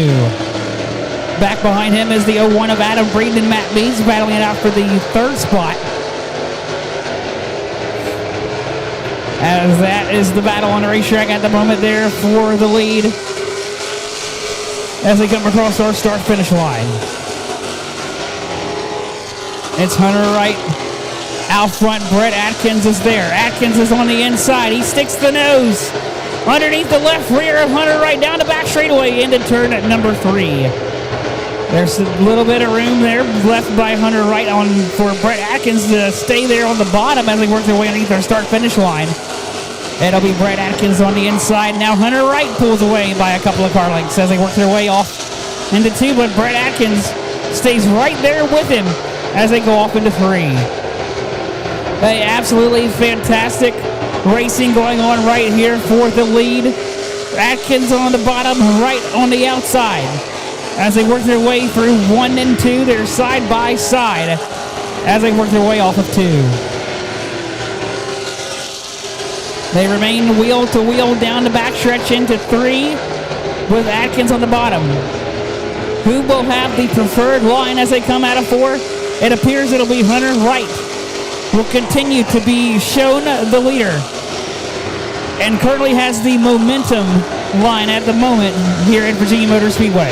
Back behind him is the 01 of Adam Breeden and Matt Meads battling it out for the 3rd spot. As that is the battle on the racetrack at the moment there for the lead as they come across our start-finish line. It's Hunter Wright out front. Brett Atkins is there. Atkins is on the inside. He sticks the nose underneath the left rear of Hunter Wright down the back straightaway into turn at number 3. There's a little bit of room there left by Hunter Wright for Brett Atkins to stay there on the bottom as they work their way underneath our start-finish line. It'll be Brett Atkins on the inside. Now Hunter Wright pulls away by a couple of car lengths as they work their way off into 2, but Brett Atkins stays right there with him as they go off into 3. A absolutely fantastic racing going on right here for the lead. Atkins on the bottom, right on the outside. As they work their way through 1 and 2, they're side by side as they work their way off of 2. They remain wheel to wheel down the backstretch into 3 with Atkins on the bottom. Who will have the preferred line as they come out of 4? It appears it'll be Hunter Wright. Will continue to be shown the leader and currently has the momentum line at the moment here at Virginia Motor Speedway.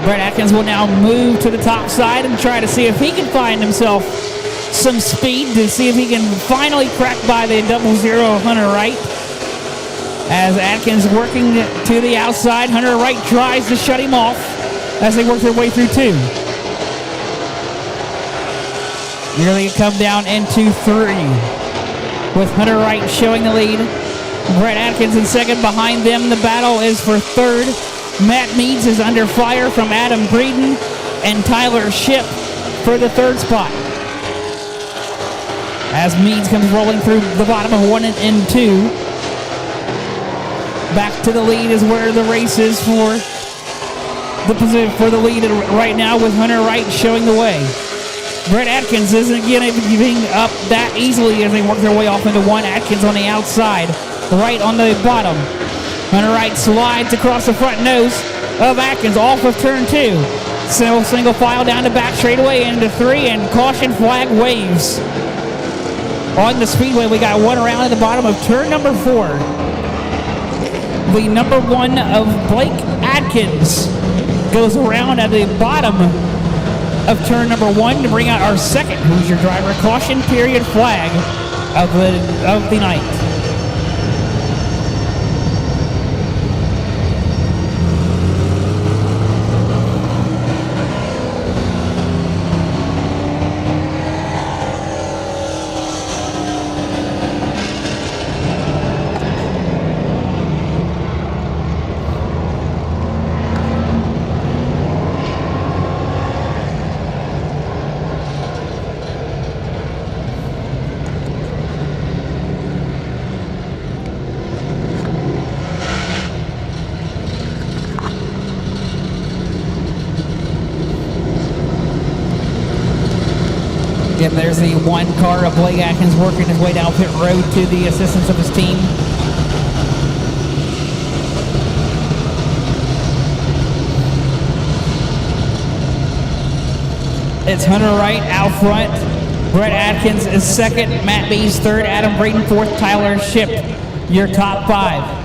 Brett Atkins will now move to the top side and try to see if he can find himself some speed to see if he can finally crack by the 00 of Hunter Wright. As Atkins working to the outside, Hunter Wright tries to shut him off as they work their way through 2. Nearly come down into 3 with Hunter Wright showing the lead. Brett Atkins in second. Behind them, the battle is for 3rd. Matt Meads is under fire from Adam Breeden and Tyler Shipp for the 3rd spot. As Meads comes rolling through the bottom of 1 and 2. Back to the lead is where the race is for the position for the lead right now with Hunter Wright showing the way. Brett Atkins isn't giving up that easily as they work their way off into 1. Atkins on the outside, right on the bottom. Hunter Wright slides across the front nose of Atkins off of turn 2. So single file down the back straightaway into 3 and caution flag waves. On the speedway, we got 1 around at the bottom of turn number 4. The number 1 of Blake Atkins goes around at the bottom of turn number 1 to bring out our second Hoosier driver caution period flag of the night. And there's the 1 car of Blake Atkins working his way down pit road to the assistance of his team. It's Hunter Wright out front. Brett Atkins is second. Matt Meads third. Adam Breeden fourth. Tyler Shipp, your top 5.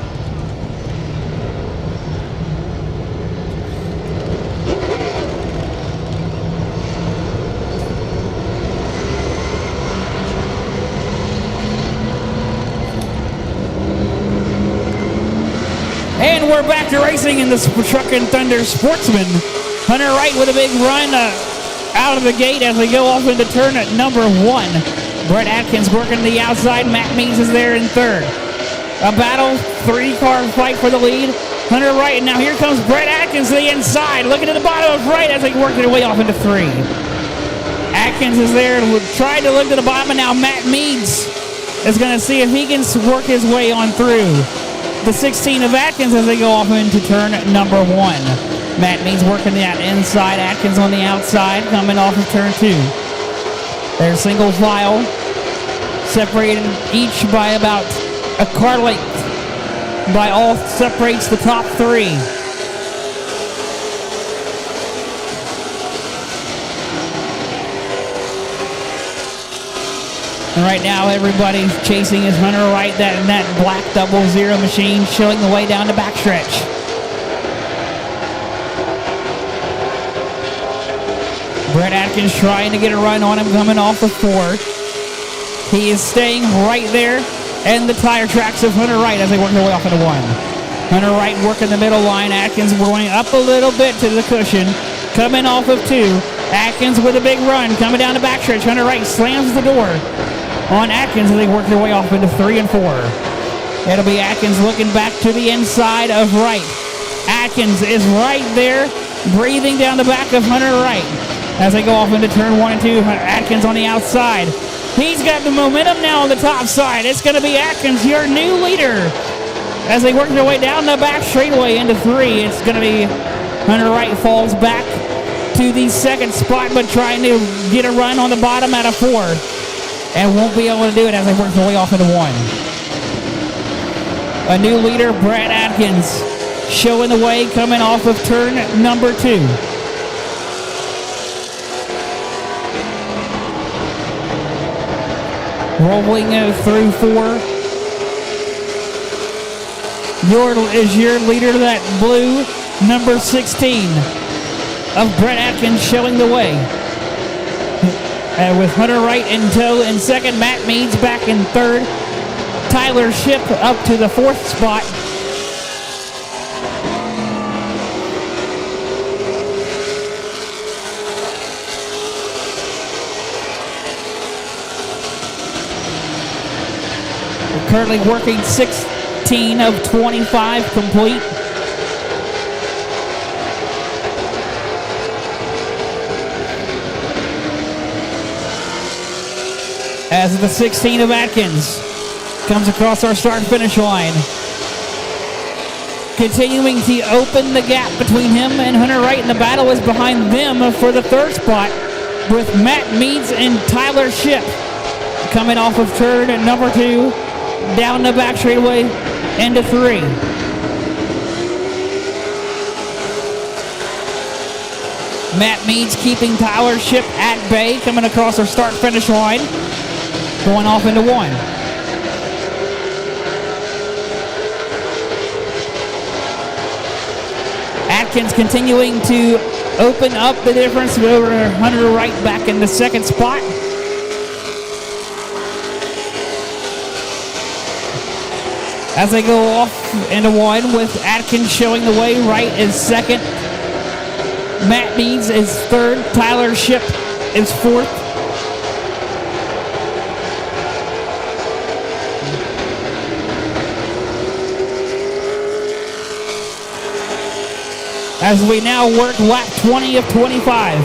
And we're back to racing in the Truckin Thunder Sportsman. Hunter Wright with a big run out of the gate as we go off into turn at number 1. Brett Atkins working the outside. Matt Means is there in third. A battle, 3-car fight for the lead. Hunter Wright, and now here comes Brett Atkins to the inside. Looking at the bottom of Wright as they work their way off into 3. Atkins is there trying to look to the bottom, and now Matt Means is going to see if he can work his way on through the 16 of Atkins as they go off into turn number 1. Matt Means working that inside. Atkins on the outside coming off of turn 2. They're single file, separated each by about a car length. By all separates the top 3. And right now, everybody chasing is Hunter Wright, that black 00 machine, showing the way down the backstretch. Brett Atkins trying to get a run on him, coming off the 4. He is staying right there, and the tire tracks of Hunter Wright as they work their way off into 1. Hunter Wright working the middle line. Atkins going up a little bit to the cushion, coming off of 2. Atkins with a big run, coming down the backstretch. Hunter Wright slams the door on Atkins as they work their way off into 3 and 4. It'll be Atkins looking back to the inside of Wright. Atkins is right there, breathing down the back of Hunter Wright as they go off into turn 1 and 2. Atkins on the outside. He's got the momentum now on the top side. It's going to be Atkins, your new leader, as they work their way down the back straightaway into 3. It's going to be Hunter Wright falls back to the second spot, but trying to get a run on the bottom out of 4. And won't be able to do it as they work their way off into 1. A new leader, Brett Atkins, showing the way coming off of turn number 2. Rolling through 4. Your leader, that blue number 16 of Brett Atkins showing the way. With Hunter Wright in tow in second, Matt Means back in third. Tyler Shipp up to the 4th spot. We're currently working 16 of 25 complete. As the 16 of Atkins comes across our start-finish line. Continuing to open the gap between him and Hunter Wright, and the battle is behind them for the 3rd spot with Matt Meads and Tyler Shipp coming off of turn number 2, down the back straightaway into 3. Matt Meads keeping Tyler Shipp at bay, coming across our start-finish line. Going off into 1. Atkins continuing to open up the difference over Hunter Wright back in the 2nd spot. As they go off into 1 with Atkins showing the way. Wright is 2nd. Matt Meads is 3rd. Tyler Shipp is 4th. As we now work lap 20 of 25.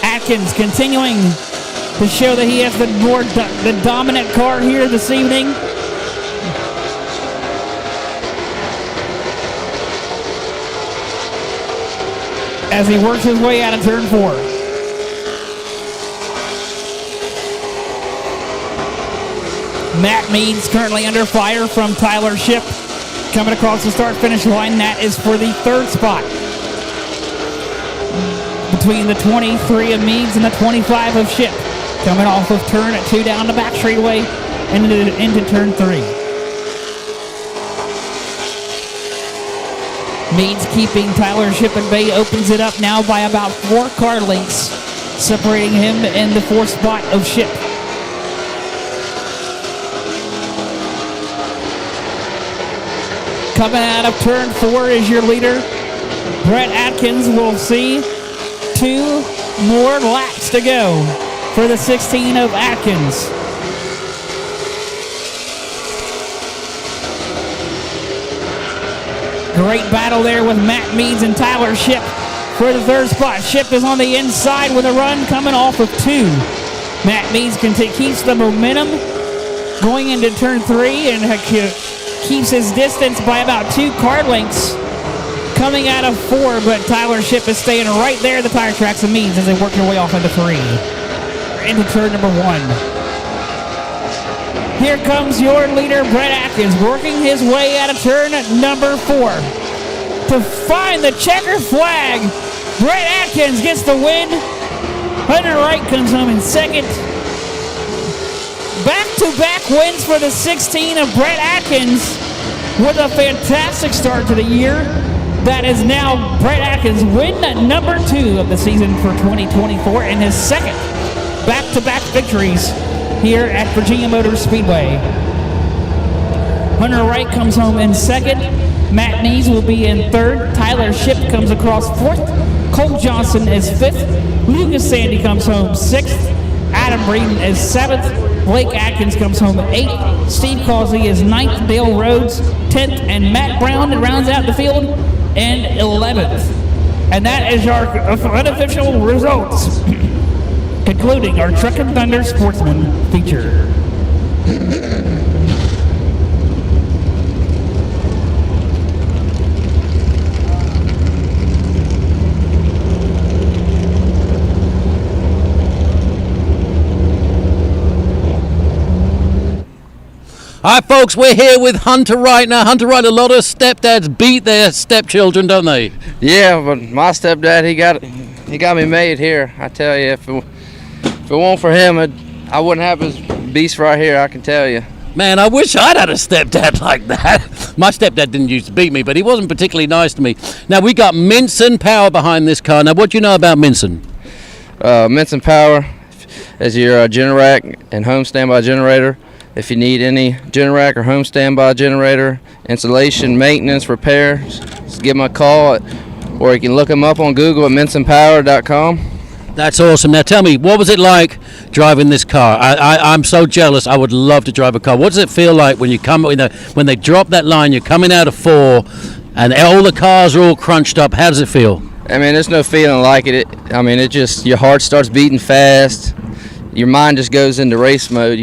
Atkins continuing to show that he has the dominant car here this evening. As he works his way out of turn 4. Matt Meads currently under fire from Tyler Shipp. Coming across the start-finish line, that is for the 3rd spot. Between the 23 of Meads and the 25 of Shipp. Coming off of turn 2 down the back straightaway and into turn 3. Meads keeping Tyler Shipp at bay, opens it up now by about 4 car lengths, separating him in the 4th spot of Shipp. Coming out of turn 4 is your leader. Brett Atkins will see 2 more laps to go for the 16 of Atkins. Great battle there with Matt Meads and Tyler Shipp for the 3rd spot. Shipp is on the inside with a run coming off of 2. Matt Meads keeps the momentum going into turn 3 and keeps his distance by about 2 car lengths coming out of 4, but Tyler Shipp is staying right there at the tire tracks of Meads as they work their way off into 3. Into turn number 1. Here comes your leader, Brett Atkins, working his way out of turn number 4. To find the checker flag, Brett Atkins gets the win. Hunter Wright comes home in 2nd. Back-to-back wins for the 16 of Brett Atkins with a fantastic start to the year. That is now Brett Atkins' win number 2 of the season for 2024 and his 2nd back-to-back victories here at Virginia Motor Speedway. Hunter Wright comes home in 2nd. Matt Meads will be in 3rd. Tyler Shipp comes across 4th. Cole Johnson is 5th. Lucas Sandy comes home 6th. Adam Breeden is 7th. Blake Atkins comes home 8th. Steve Causey is 9th. Dale Rhodes 10th. And Matt Brown rounds out the field and 11th. And that is our unofficial results, concluding our Truckin Thunder Sportsman feature. All right, folks, we're here with Hunter Wright. Now, Hunter Wright, a lot of stepdads beat their stepchildren, don't they? Yeah, but my stepdad, he got me made here. I tell you, if it weren't for him, I wouldn't have this beast right here, I can tell you. Man, I wish I'd had a stepdad like that. My stepdad didn't used to beat me, but he wasn't particularly nice to me. Now, we got Minson Power behind this car. Now, what do you know about Minson? Minson Power is your Generac and home standby generator. If you need any Generac or home standby generator, installation, maintenance, repairs, just give them a call, or you can look them up on Google at minsonpower.com. That's awesome. Now tell me, what was it like driving this car? I'm so jealous. I would love to drive a car. What does it feel like when you come, when they drop that line, you're coming out of 4, and all the cars are all crunched up? How does it feel? I mean, there's no feeling like it. It just, your heart starts beating fast. Your mind just goes into race mode.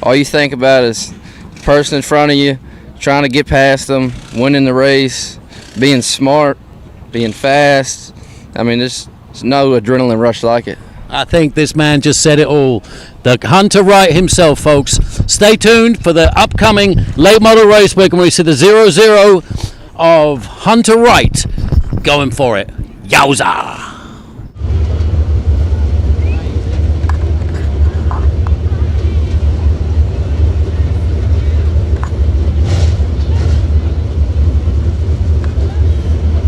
All you think about is the person in front of you, trying to get past them, winning the race, being smart, being fast. There's no adrenaline rush like it. I think this man just said it all. The Hunter Wright himself, folks. Stay tuned for the upcoming late model race week when we see the 0-0 of Hunter Wright going for it. Yowza!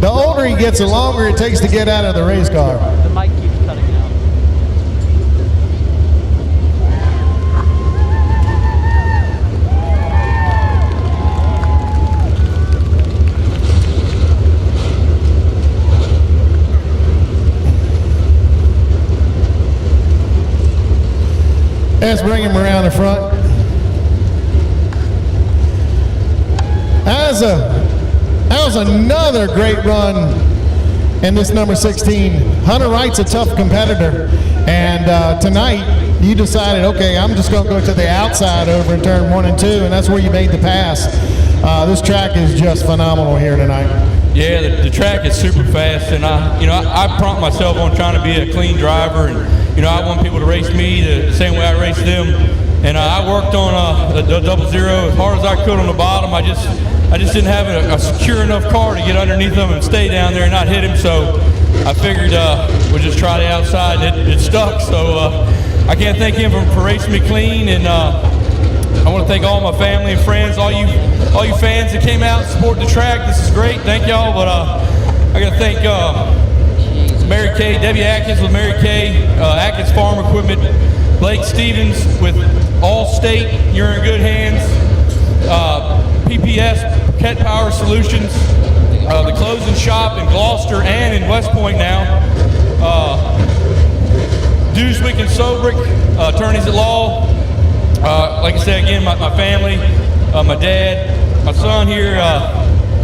The older he gets, the longer it takes to get out of the race car. The mic keeps cutting out. Let's bring him around the front. That was another great run in this number 16. Hunter Wright's a tough competitor, and tonight you decided, okay, I'm just going to go to the outside over in turn 1 and 2, and that's where you made the pass. This track is just phenomenal here tonight. Yeah, the track is super fast, and I prompt myself on trying to be a clean driver, and I want people to race me the same way I race them. And I worked on the 0-0 as hard as I could on the bottom. I just didn't have a secure enough car to get underneath him and stay down there and not hit him. So I figured we'd just try the outside, and it stuck. So I can't thank him for racing me clean, and I want to thank all my family and friends, all you fans that came out and supported the track. This is great. Thank y'all. But I got to thank Mary Kay, Debbie Atkins with Mary Kay, Atkins Farm Equipment, Blake Stevens with Allstate. You're in good hands. PPS, Ket Power Solutions, the closing shop in Gloucester and in West Point now. Dewswick and Sobrick, attorneys at law. Like I said again, my family, my dad, my son here.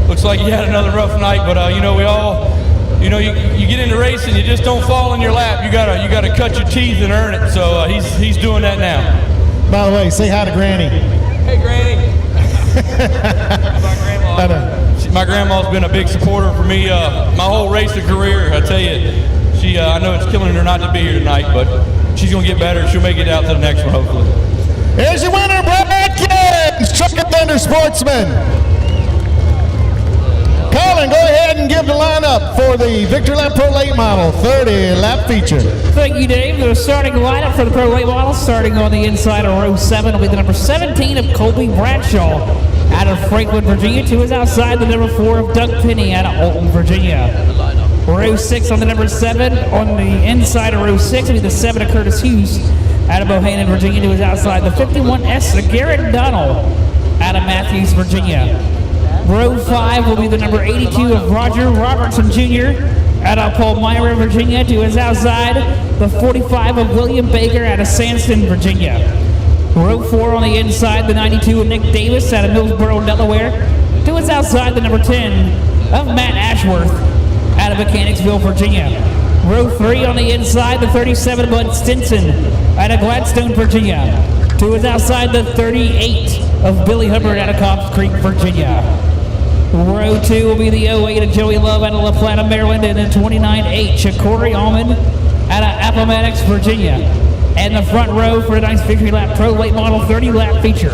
Looks like he had another rough night, but we all, you get into racing, you just don't fall in your lap. You gotta cut your teeth and earn it. So he's doing that now. By the way, say hi to Granny. Hey, Granny. My grandma's been a big supporter for me my whole racing career. I tell you, I know it's killing her not to be here tonight, but she's gonna get better. She'll make it out to the next one, hopefully. Here's your winner, Brad Gibbs, Truckin Thunder Sportsman. Colin, go ahead and give the lineup for the Victory Lap Pro Late Model 30 lap feature. Thank you, Dave. The starting lineup for the Pro Late Model, starting on the inside of row 7, will be the number 17 of Colby Bradshaw out of Franklin, Virginia. 2 is outside the number 4 of Doug Penny out of Alton, Virginia. Row 6 on the number 7. On the inside of row 6 will be the 7 of Curtis Hughes out of Bohannon, Virginia. 2 is outside the 51S of Garrett Donnell out of Matthews, Virginia. Row 5 will be the number 82 of Roger Robertson Jr. out of Palmyra, Virginia. 2 is outside the 45 of William Baker out of Sandston, Virginia. Row 4 on the inside, the 92 of Nick Davis out of Millsboro, Delaware. 2 is outside the number 10 of Matt Ashworth out of Mechanicsville, Virginia. Row 3 on the inside, the 37 of Bud Stinson out of Gladstone, Virginia. 2 is outside the 38 of Billy Hubbard out of Cobbs Creek, Virginia. Row 2 will be the 08 of Joey Love out of La Plata, Maryland, and the 29H of Corey Allman out of Appomattox, Virginia. And the front row for tonight's Victory Lap Pro Late Model 30 lap feature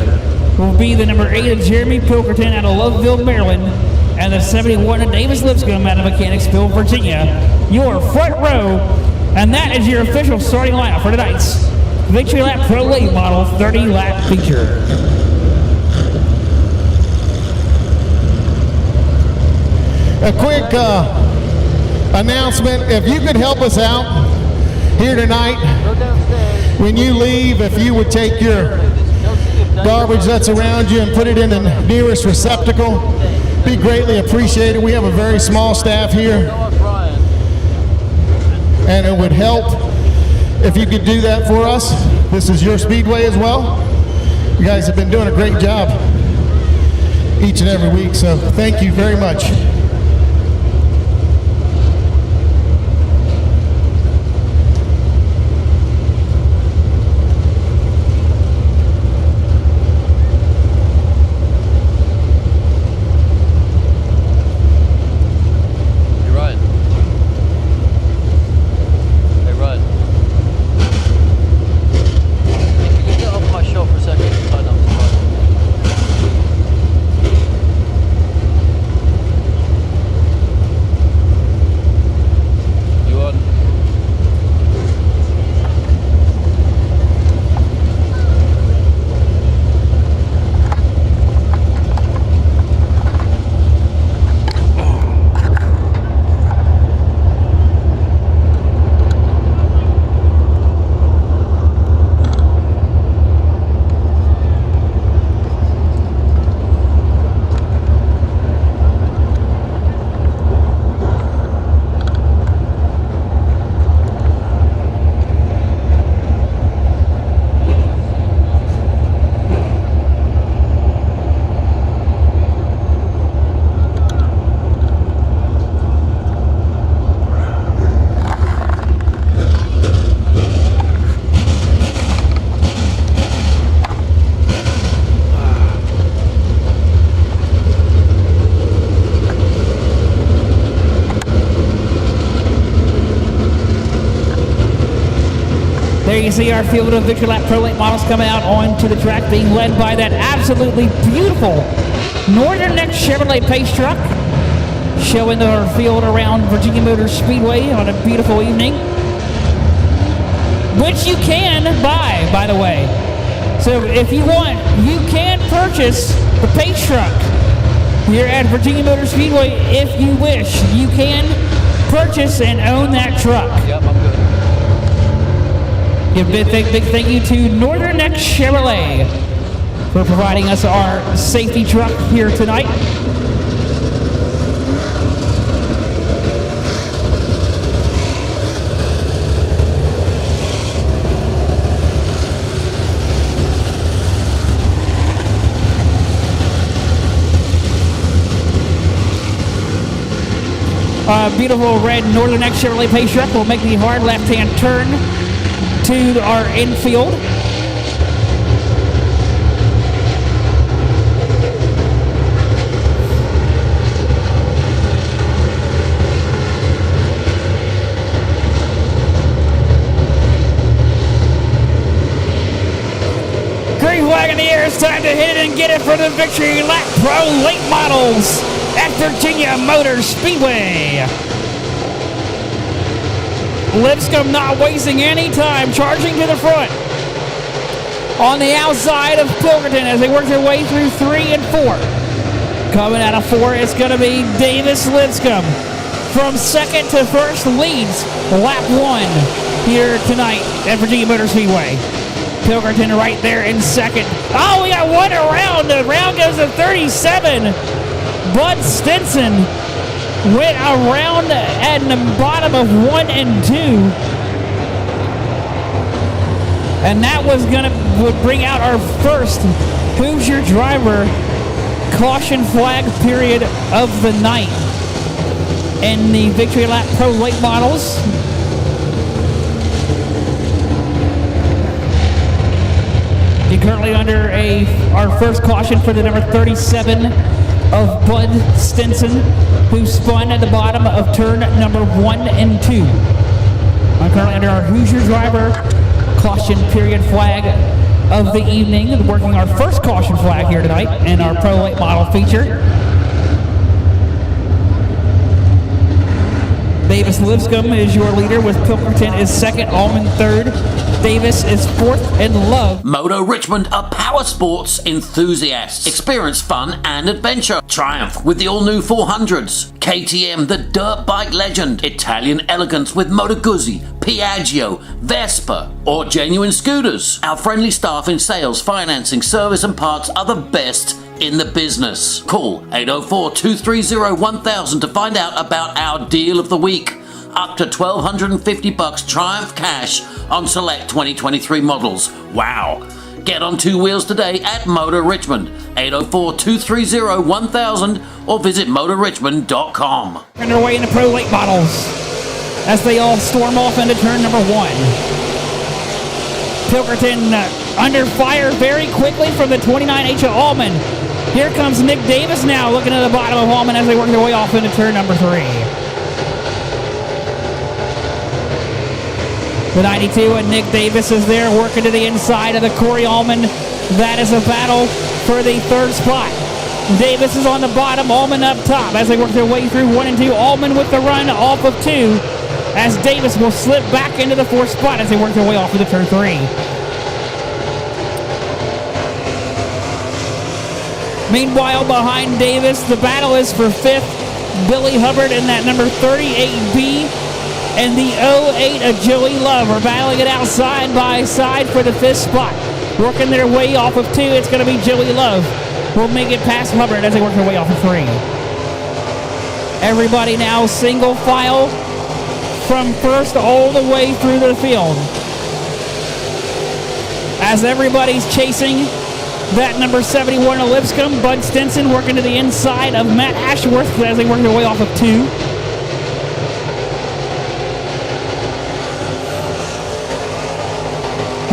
will be the number 8 of Jeremy Pilkerton out of Loveville, Maryland, and the 71 of Davis Lipscomb out of Mechanicsville, Virginia. Your front row, and that is your official starting lineup for tonight's Victory Lap Pro Late Model 30 lap feature. A quick announcement. If you could help us out here tonight, when you leave, if you would take your garbage that's around you and put it in the nearest receptacle, be greatly appreciated. We have a very small staff here, and it would help if you could do that for us. This is your Speedway as well. You guys have been doing a great job each and every week, so thank you very much. There you see our field of Victory Lap Pro Late models coming out onto the track, being led by that absolutely beautiful Northern Neck Chevrolet Pace truck, showing our field around Virginia Motor Speedway on a beautiful evening, which you can buy, by the way. So if you want, you can purchase the Pace truck here at Virginia Motor Speedway if you wish. You can purchase and own that truck. Yep, I'm good. Give a big thank you to Northern Neck Chevrolet for providing us our safety truck here tonight. Beautiful red Northern X Chevrolet Pace truck will make the hard left-hand turn to our infield. Green flag in the air. It's time to hit it and get it for the Victory Lap Pro late models at Virginia Motor Speedway. Lipscomb not wasting any time, charging to the front. On the outside of Pilkerton as they work their way through 3 and 4. Coming out of 4, it's going to be Davis Lipscomb. From second to first leads lap 1 here tonight at Virginia Motor Speedway. Pilkerton right there in second. Oh, we got one around. The round goes to 37. Bud Stinson went around at the bottom of 1 and 2. And that would bring out our first Who's Your Driver caution flag period of the night in the Victory Lap Pro late models. You're currently under our first caution for the number 37 of Bud Stinson, who spun at the bottom of turn number 1 and 2. I'm currently under our Who's Your Driver caution period flag of the evening, working our first caution flag here tonight in our Pro Late Model feature. Davis Lipscomb is your leader, with Pilkerton is second, Allman third. Davis is fourth, and Love. Moto Richmond are power sports enthusiasts. Experience fun and adventure. Triumph with the all-new 400s. KTM, the dirt bike legend. Italian elegance with Moto Guzzi, Piaggio, Vespa, or genuine scooters. Our friendly staff in sales, financing, service and parts are the best in the business. Call 804-230-1000 to find out about our deal of the week. Up to $1,250 Triumph cash on select 2023 models. Wow! Get on two wheels today at Motor Richmond. 804-230-1000 or visit motorrichmond.com. On their way into Pro Late Models as they all storm off into turn number 1. Pilkerton under fire very quickly from the 29H of Allman. Here comes Nick Davis now, looking at the bottom of Allman as they work their way off into turn number 3. The 92 and Nick Davis is there working to the inside of the Corey Allman. That is a battle for the third spot. Davis is on the bottom, Allman up top as they work their way through 1 and 2. Allman with the run off of 2 as Davis will slip back into the 4th spot as they work their way off into turn 3. Meanwhile, behind Davis, the battle is for 5th. Billy Hubbard in that number 38B. And the 08 of Joey Love are battling it out side by side for the 5th spot. Working their way off of 2, it's going to be Joey Love. Will make it past Hubbard as they work their way off of 3. Everybody now single file from first all the way through the field. As everybody's chasing that number 71 of Lipscomb, Bud Stinson working to the inside of Matt Ashworth as they work their way off of 2.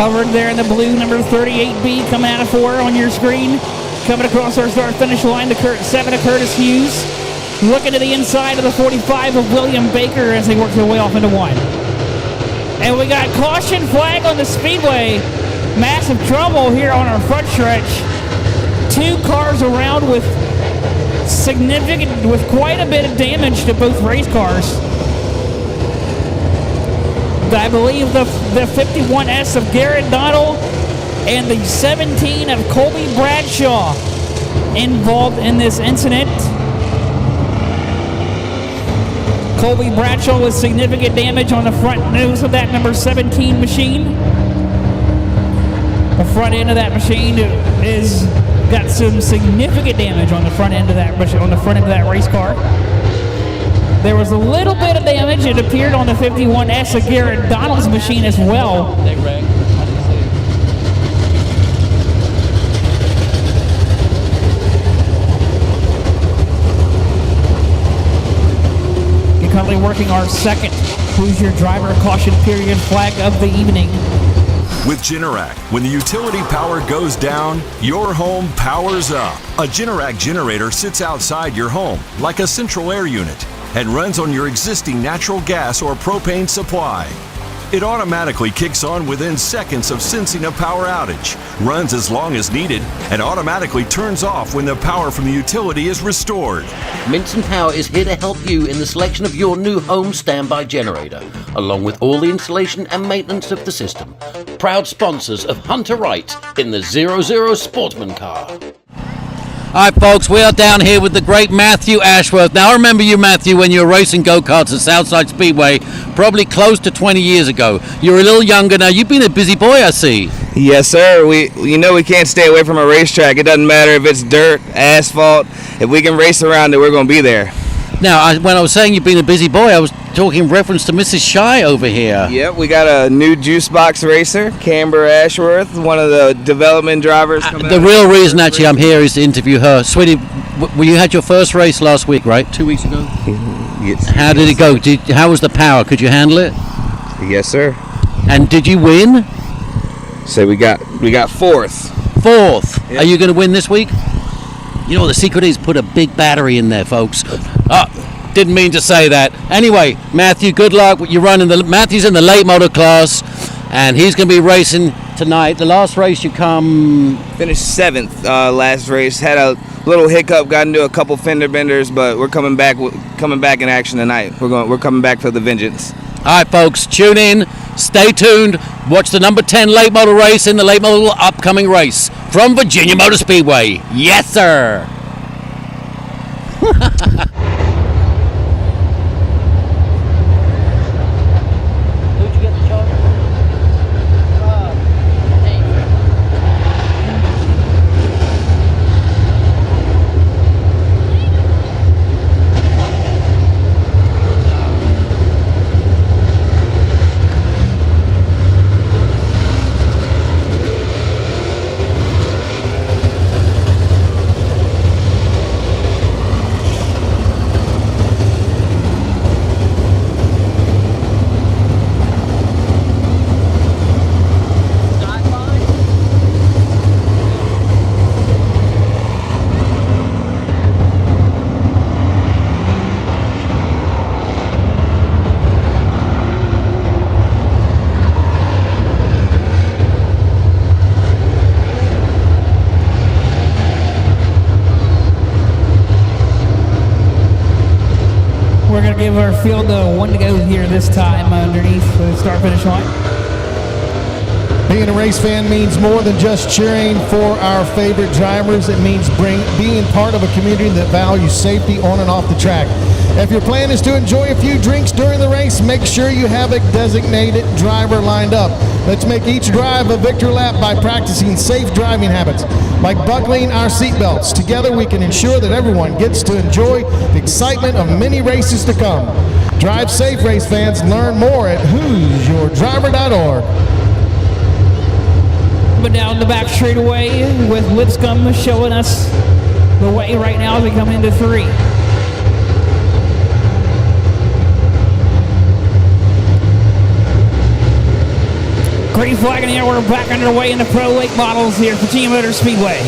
Hubbard there in the blue, number 38B, coming out of 4 on your screen. Coming across our start-finish line, the 7 of Curtis Hughes. Looking to the inside of the 45 of William Baker as they work their way off into 1. And we got caution flag on the Speedway. Massive trouble here on our front stretch. 2 cars around with quite a bit of damage to both race cars. I believe the 51S of Garrett Donald and the 17 of Colby Bradshaw involved in this incident. Colby Bradshaw with significant damage on the front nose of that number 17 machine. The front end of that machine is got some significant damage on the front end of that race car. There was a little bit of damage, it appeared, on the 51S of Garrett Donald's machine as well. You're currently working our second Who's Your Driver Caution Period flag of the evening. With Generac, when the utility power goes down, your home powers up. A Generac generator sits outside your home like a central air unit and runs on your existing natural gas or propane supply. It automatically kicks on within seconds of sensing a power outage, runs as long as needed, and automatically turns off when the power from the utility is restored. Minson Power is here to help you in the selection of your new home standby generator, along with all the installation and maintenance of the system. Proud sponsors of Hunter Wright in the 00 Sportsman car. All right, folks, we are down here with the great Matthew Ashworth. Now, I remember you, Matthew, when you were racing go-karts at Southside Speedway, probably close to 20 years ago. You're a little younger now. You've been a busy boy, I see. Yes, sir. We can't stay away from a racetrack. It doesn't matter if it's dirt, asphalt. If we can race around it, we're going to be there. Now, when I was saying you've been a busy boy, I was talking in reference to Mrs. Shy over here. Yep, we got a new juice box racer, Camber Ashworth, one of the development drivers. The real reason, actually, I'm here is to interview her. Sweetie, you had your first race last week, right? 2 weeks ago? Yes. How did it go? How was the power? Could you handle it? Yes, sir. And did you win? So we got fourth. Fourth. Yep. Are you going to win this week? You know, the secret is put a big battery in there, folks. Didn't mean to say that. Anyway, Matthew, good luck. You're running Matthew's in the late model class, and he's going to be racing tonight. The last race you finished 7th last race. Had a little hiccup, got into a couple fender benders, but we're coming back in action tonight. We're coming back for the vengeance. All right, folks, tune in. Stay tuned. Watch the number 10 late model race in the late model upcoming race from Virginia Motor Speedway. Yes, sir. We're going to give our field one to go here this time underneath the start-finish line. Being a race fan means more than just cheering for our favorite drivers. It means being part of a community that values safety on and off the track. If your plan is to enjoy a few drinks during the race, make sure you have a designated driver lined up. Let's make each drive a victory lap by practicing safe driving habits, like buckling our seatbelts. Together we can ensure that everyone gets to enjoy the excitement of many races to come. Drive safe, race fans. Learn more at who'syourdriver.org. But down the back straightaway with Lipscomb showing us the way right now as we come into 3. Green flag in the air, we're back underway in the Pro Late Models here at Virginia Motor Speedway.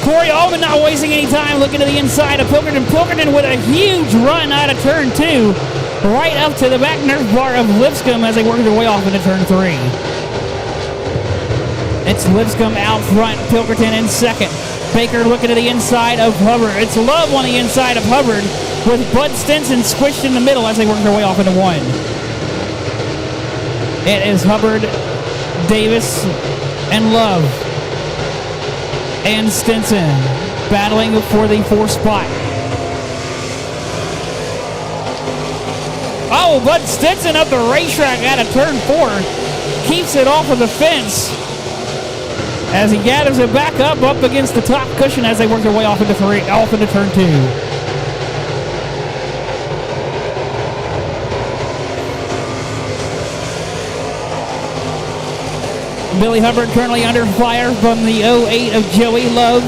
Corey Allman not wasting any time looking to the inside of Pilkerton. Pilkerton with a huge run out of turn 2, right up to the back nerve bar of Lipscomb as they work their way off into turn 3. It's Lipscomb out front, Pilkerton in second. Baker looking to the inside of Hubbard. It's Love on the inside of Hubbard with Bud Stinson squished in the middle as they work their way off into 1. It is Hubbard, Davis, and Love, and Stinson battling for the 4th spot. Oh, Bud Stinson up the racetrack out of turn 4. keeps it off of the fence as he gathers it back up against the top cushion as they work their way off into turn 2. Billy Hubbard currently under fire from the 08 of Joey Love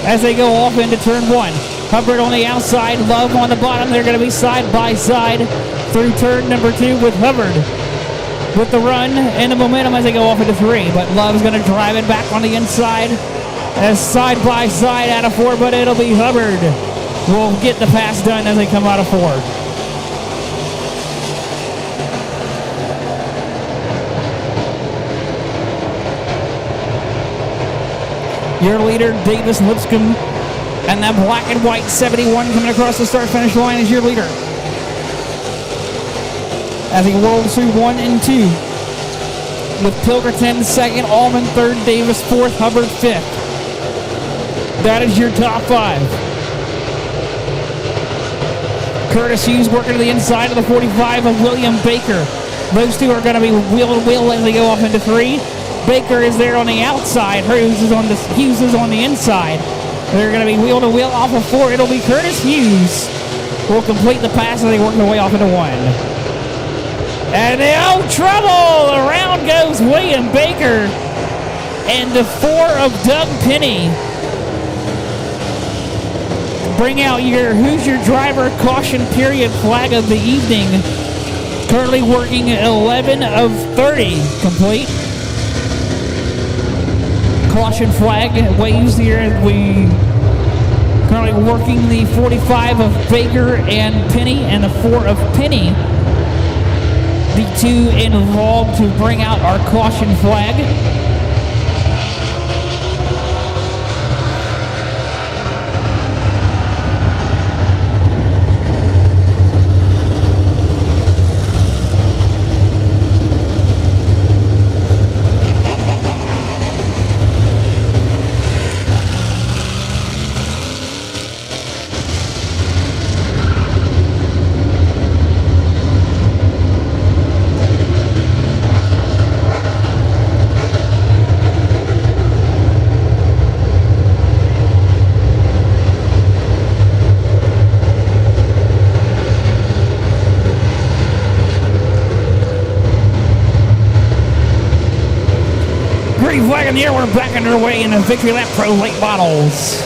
as they go off into turn 1. Hubbard on the outside, Love on the bottom. They're going to be side by side through turn number 2 with Hubbard with the run and the momentum as they go off into 3. But Love's going to drive it back on the inside as side by side out of 4, but it'll be Hubbard will get the pass done as they come out of 4. Your leader, Davis Lipscomb, and that black and white 71 coming across the start-finish line is your leader. As he rolls through 1 and 2. With Pilkerton second, Allman third, Davis fourth, Hubbard fifth. That is your top 5. Curtis Hughes working to the inside of the 45 of William Baker. Those two are going to be wheel to wheel as they go off into 3. Baker is there on the outside. Hughes is on the inside. They're going to be wheel to wheel off of 4. It'll be Curtis Hughes will complete the pass as they work their way off into 1. And trouble! Around goes William Baker. And the 4 of Doug Penny. Bring out who's your driver caution period flag of the evening. Currently working 11 of 30 complete. Caution flag waves here as we currently working the 45 of Baker and Penny and the 4 of Penny. The 2 involved to bring out our caution flag. Flag in the air, we're back underway in the Victory Lap Pro late bottles.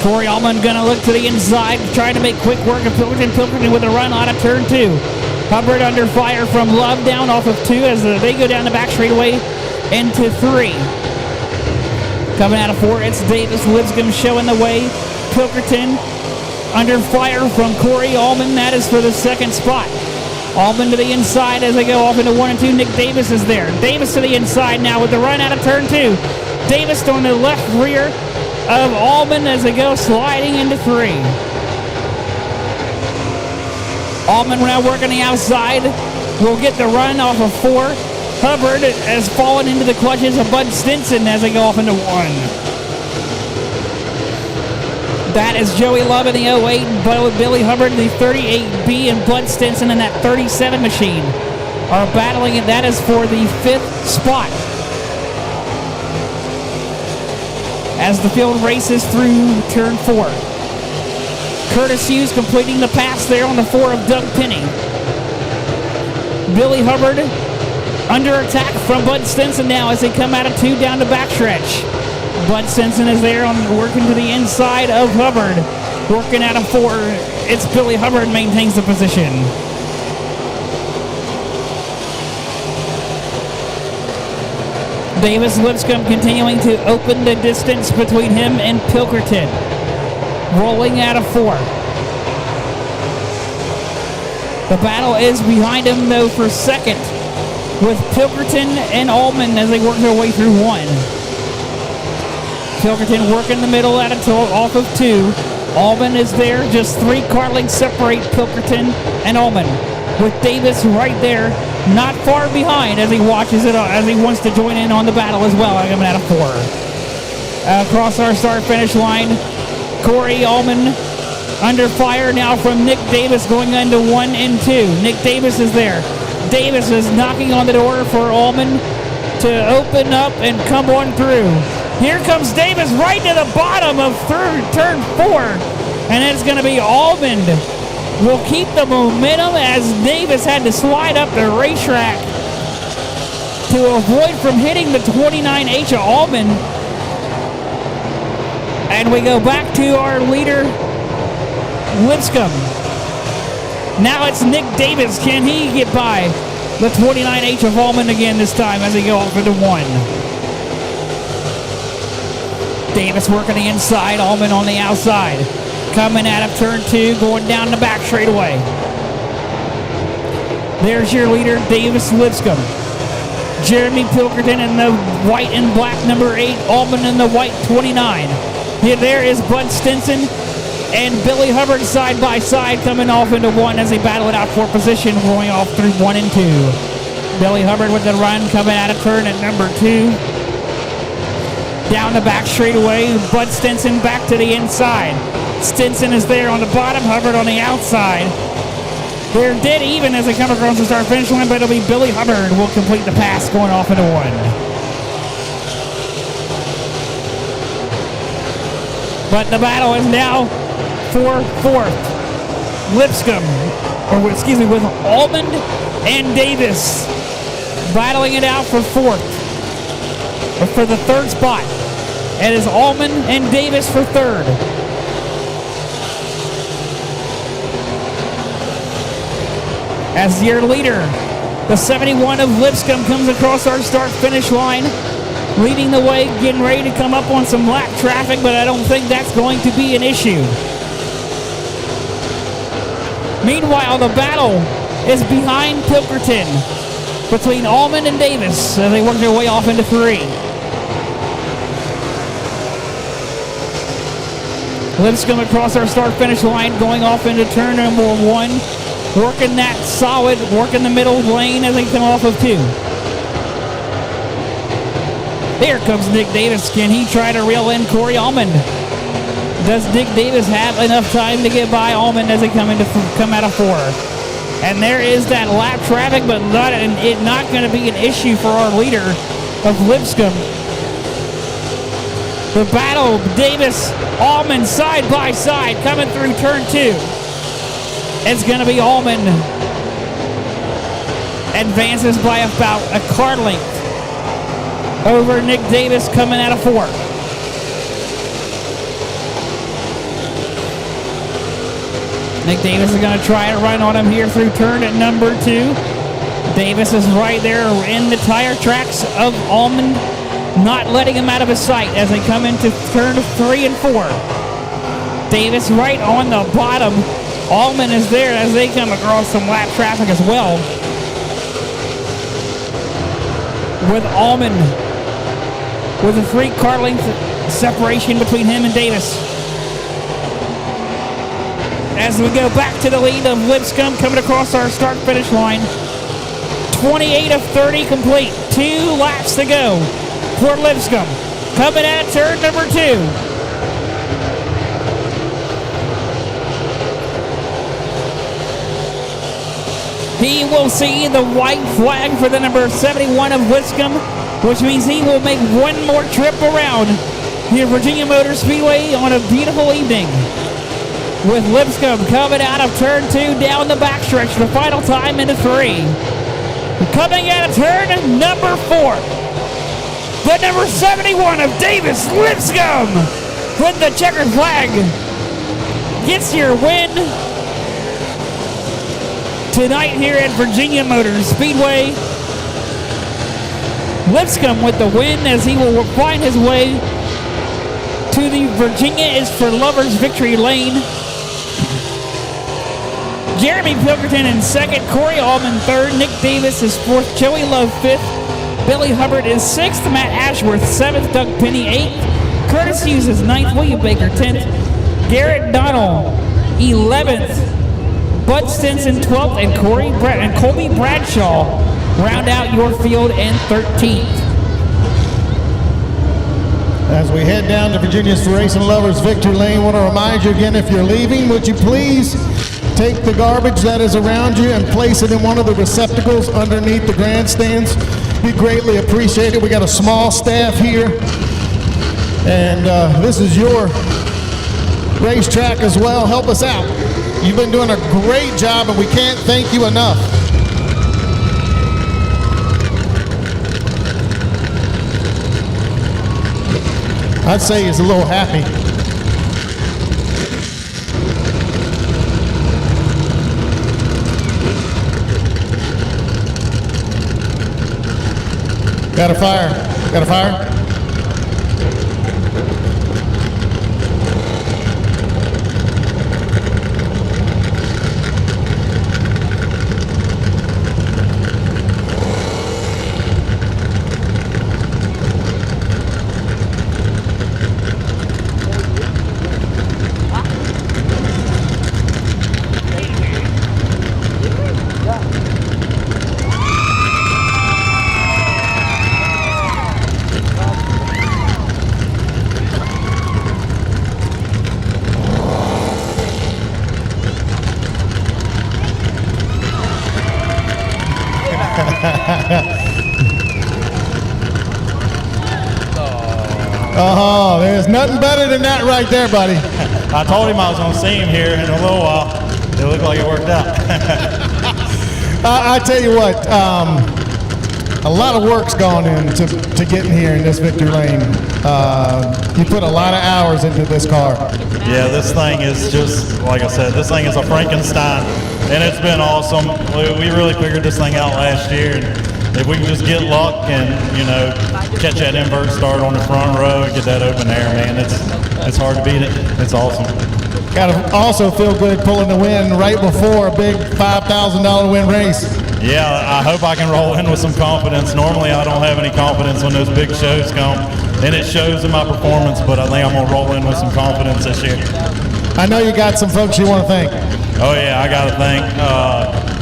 Corey Allman gonna look to the inside, trying to make quick work of Pilkerton with a run out of turn 2. Hubbard under fire from Love down off of 2 as they go down the back straightaway into 3. Coming out of 4, it's Davis Lipscomb showing the way. Pilkerton under fire from Corey Allman. That is for the second spot. Allman to the inside as they go off into 1 and 2. Nick Davis is there. Davis to the inside now with the run out of turn 2. Davis on the left rear of Allman as they go sliding into 3. Allman now working the outside. Will get the run off of 4. Hubbard has fallen into the clutches of Bud Stinson as they go off into 1. That is Joey Love in the 08, Billy Hubbard, the 38B, and Bud Stinson in that 37 machine are battling it. That is for the 5th spot. As the field races through turn 4. Curtis Hughes completing the pass there on the 4 of Doug Penny. Billy Hubbard under attack from Bud Stinson now as they come out of 2 down the backstretch. Bud Stinson is there working to the inside of Hubbard. Working out of 4. It's Billy Hubbard maintains the position. Davis Lipscomb continuing to open the distance between him and Pilkerton. Rolling out of 4. The battle is behind him though for second with Pilkerton and Allman as they work their way through 1. Pilkerton working the middle off of 2. Allman is there. Just 3 car lengths separate Pilkerton and Allman. With Davis right there, not far behind as he watches it, as he wants to join in on the battle as well. I'm out of 4. Across our start-finish line, Corey Allman under fire now from Nick Davis going into 1 and 2. Nick Davis is there. Davis is knocking on the door for Allman to open up and come on through. Here comes Davis right to the bottom of turn 4, and it's going to be Allman will keep the momentum as Davis had to slide up the racetrack to avoid from hitting the 29H of Allman. And we go back to our leader, Lipscomb. Now it's Nick Davis. Can he get by the 29H of Allman again this time as he go off into 1? Davis working the inside, Allman on the outside. Coming out of turn 2, going down the back straightaway. There's your leader, Davis Lipscomb. Jeremy Pilkerton in the white and black number 8, Allman in the white 29. Here, there is Bud Stinson and Billy Hubbard side by side coming off into 1 as they battle it out for position, going off through 1 and 2. Billy Hubbard with the run coming out of turn at number 2. Down the back straightaway, Bud Stinson back to the inside. Stinson is there on the bottom, Hubbard on the outside. They're dead even as they come across the start finish line, but it'll be Billy Hubbard will complete the pass going off into 1. But the battle is now for 4th. Lipscomb, with Allman and Davis battling it out for 4th. Or for the 3rd spot. It is Allman and Davis for 3rd. As your leader, the 71 of Lipscomb comes across our start-finish line, leading the way, getting ready to come up on some lap traffic, but I don't think that's going to be an issue. Meanwhile, the battle is behind Pilkerton, between Allman and Davis, as they work their way off into 3. Lipscomb across our start-finish line, going off into turn number 1. Working that solid, working the middle lane as they come off of 2. There comes Nick Davis. Can he try to reel in Corey Allman? Does Nick Davis have enough time to get by Allman as they come out of 4? And there is that lap traffic, but not going to be an issue for our leader of Lipscomb. The battle, Davis, Allman side by side coming through turn 2. It's going to be Allman advances by about a car length over Nick Davis coming out of 4. Nick Davis is going to try to run on him here through turn at number 2. Davis is right there in the tire tracks of Allman, not letting him out of his sight as they come into turn 3 and 4. Davis right on the bottom. Allman is there as they come across some lap traffic as well. With Allman with a 3 car length separation between him and Davis. As we go back to the lead of Lipscomb coming across our start-finish line. 28 of 30 complete. 2 laps to go for Lipscomb. Coming at turn number 2. He will see the white flag for the number 71 of Lipscomb, which means he will make one more trip around here at Virginia Motor Speedway on a beautiful evening. With Lipscomb coming out of turn 2 down the backstretch for the final time into 3. Coming out of turn number 4, the number 71 of Davis Lipscomb with the checkered flag gets your win tonight here at Virginia Motor Speedway. Lipscomb with the win as he will find his way to the Virginia is for Lovers victory lane. Jeremy Pilkerton in 2nd, Corey Allman 3rd, Nick Davis is 4th, Joey Love 5th, Billy Hubbard is 6th, Matt Ashworth 7th, Doug Penny 8th, Curtis Hughes is 9th, William Baker 10th, Garrett Donnell 11th, Bud Stinson 12th, and Colby Bradshaw round out your field in 13th. As we head down to Virginia's Racing Lovers Victory Lane, I want to remind you again, if you're leaving, would you please take the garbage that is around you and place it in one of the receptacles underneath the grandstands. Be greatly appreciated. We got a small staff here, and this is your racetrack as well. Help us out. You've been doing a great job, and we can't thank you enough. I'd say he's a little happy. Got a fire. Got a fire? Oh, there's nothing better than that right there, buddy. I told him I was going to see him here in a little while. It looked like it worked out. I tell you what, a lot of work's gone into getting here in this victory lane. You put a lot of hours into this car. Yeah, this thing is just, like I said, this thing is a Frankenstein, and it's been awesome. We really figured this thing out last year, and if we can just get luck and, you know, catch that invert start on the front row and get that open air, man, it's hard to beat it. It's awesome. Got to also feel good pulling the win right before a big $5,000 win race. Yeah, I hope I can roll in with some confidence. Normally I don't have any confidence when those big shows come, and it shows in my performance, but I think I'm going to roll in with some confidence this year. I know you got some folks you want to thank. Oh yeah, I got to thank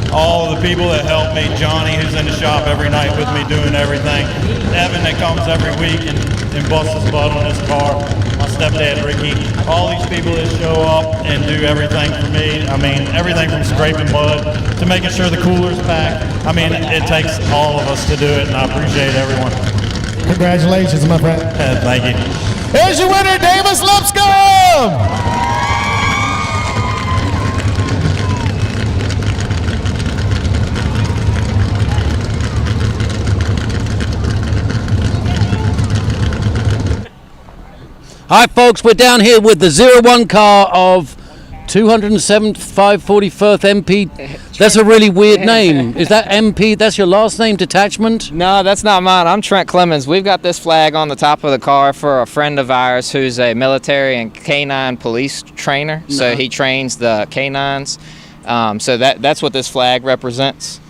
all of the people that help me. Johnny, who's in the shop every night with me doing everything. Evan, that comes every week and busts his butt on his car. My stepdad, Ricky. All these people that show up and do everything for me. I mean, everything from scraping mud to making sure the cooler's packed. I mean, it takes all of us to do it, and I appreciate everyone. Congratulations, my friend. Thank you. Here's your winner, Davis Lipscomb! Hi folks, we're down here with the 01 car of 207 541st MP. That's a really weird name. Is that MP? That's your last name, detachment? No, that's not mine. I'm Trent Clemens. We've got this flag on the top of the car for a friend of ours who's a military and canine police trainer. So he trains the canines. So that's what this flag represents.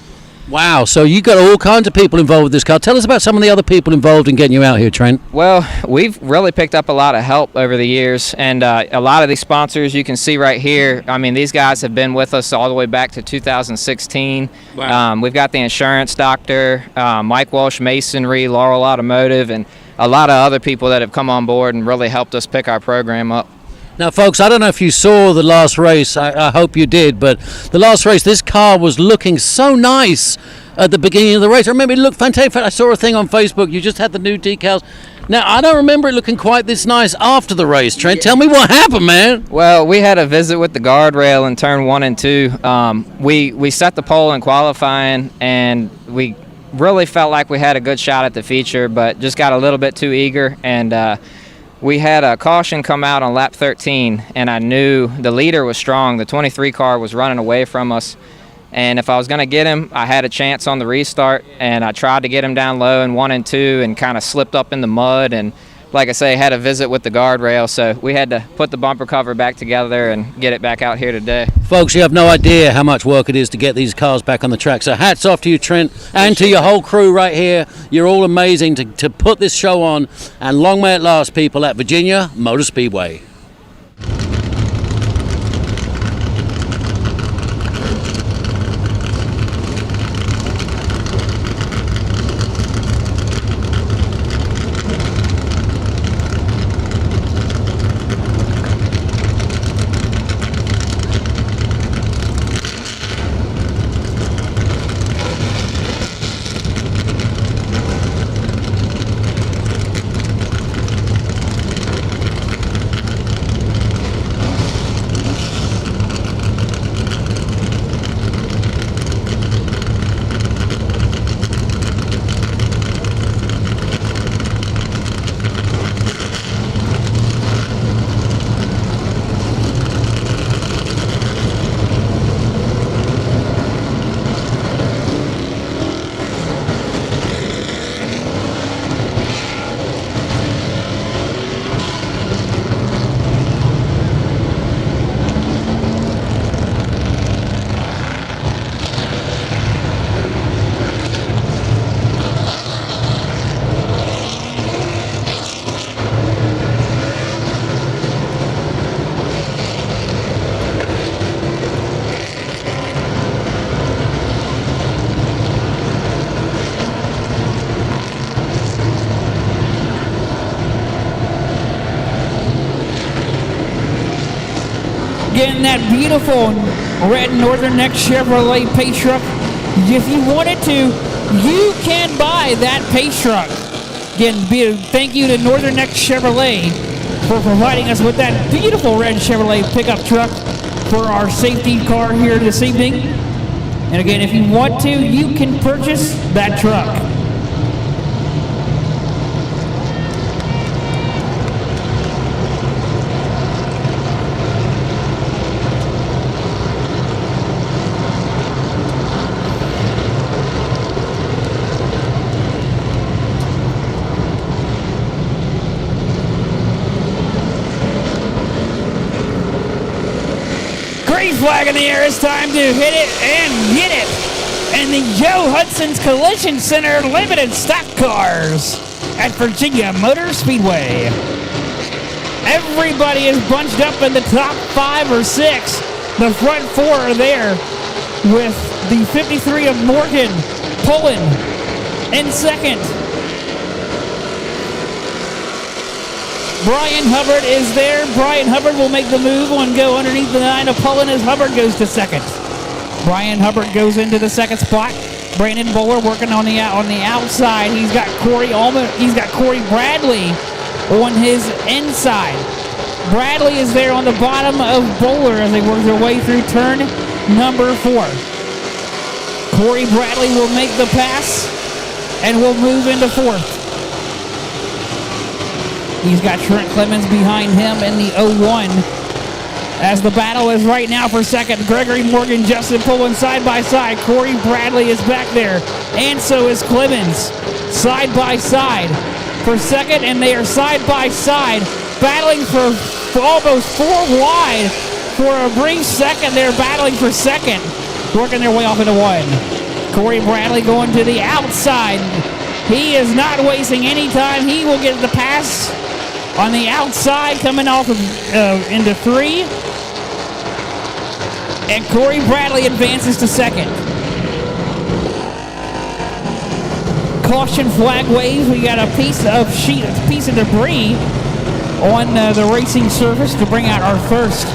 Wow, so you got all kinds of people involved with this car. Tell us about some of the other people involved in getting you out here, Trent. Well, we've really picked up a lot of help over the years, and a lot of these sponsors you can see right here. I mean, these guys have been with us all the way back to 2016. Wow. We've got the insurance doctor, Mike Walsh Masonry, Laurel Automotive, and a lot of other people that have come on board and really helped us pick our program up. Now, folks, I don't know if you saw the last race. I hope you did, but the last race, this car was looking so nice at the beginning of the race. I remember it looked fantastic. I saw a thing on Facebook. You just had the new decals. Now, I don't remember it looking quite this nice after the race, Trent. Tell me what happened, man. Well, we had a visit with the guardrail in turn 1 and 2. We set the pole in qualifying, and we really felt like we had a good shot at the feature, but just got a little bit too eager, and we had a caution come out on lap 13, and I knew the leader was strong. The 23 car was running away from us, and if I was going to get him, I had a chance on the restart, and I tried to get him down low in 1 and 2 and kind of slipped up in the mud, and like I say, had a visit with the guardrail, so we had to put the bumper cover back together and get it back out here today. Folks, you have no idea how much work it is to get these cars back on the track. So hats off to you, Trent, and to your whole crew right here. You're all amazing to put this show on, and long may it last, people at Virginia Motor Speedway. Again, that beautiful red Northern Neck Chevrolet pace truck. If you wanted to, you can buy that pace truck. Again, thank you to Northern Neck Chevrolet for providing us with that beautiful red Chevrolet pickup truck for our safety car here this evening. And again, if you want to, you can purchase that truck. Green flag in the air. It's time to hit it and get it. And the Joe Hudson's Collision Center limited stock cars at Virginia Motor Speedway. Everybody is bunched up in the top 5 or 6. The front 4 are there with the 53 of Morgan pulling in second. Brian Hubbard is there. Brian Hubbard will make the move and go underneath the 9 of Pullen as Hubbard goes to second. Brian Hubbard goes into the second spot. Brandon Bowler working on the outside. He's got Corey Bradley on his inside. Bradley is there on the bottom of Bowler as they work their way through turn number 4. Corey Bradley will make the pass and will move into 4th. He's got Trent Clemens behind him in the 01. As the battle is right now for second, Gregory Morgan, Justin Pullen side by side. Corey Bradley is back there, and so is Clemens. Side by side for second, and they are side by side, battling for almost 4 wide. For a brief second, they're battling for second, working their way off into 1. Corey Bradley going to the outside. He is not wasting any time. He will get the pass on the outside, coming off of into 3. And Corey Bradley advances to second. Caution flag wave. We got a piece of debris on the racing surface to bring out our first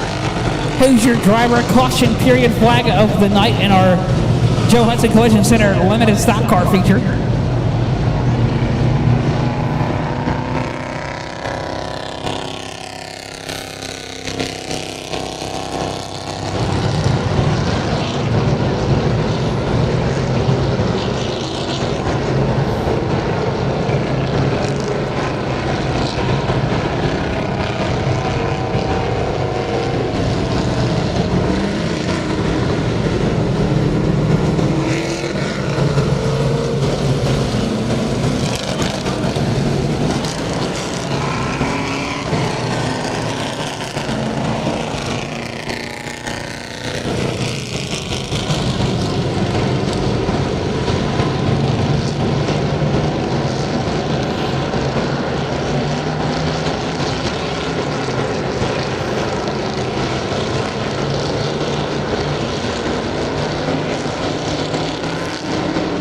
Hoosier driver caution period flag of the night in our Joe Hudson Collision Center limited stock car feature.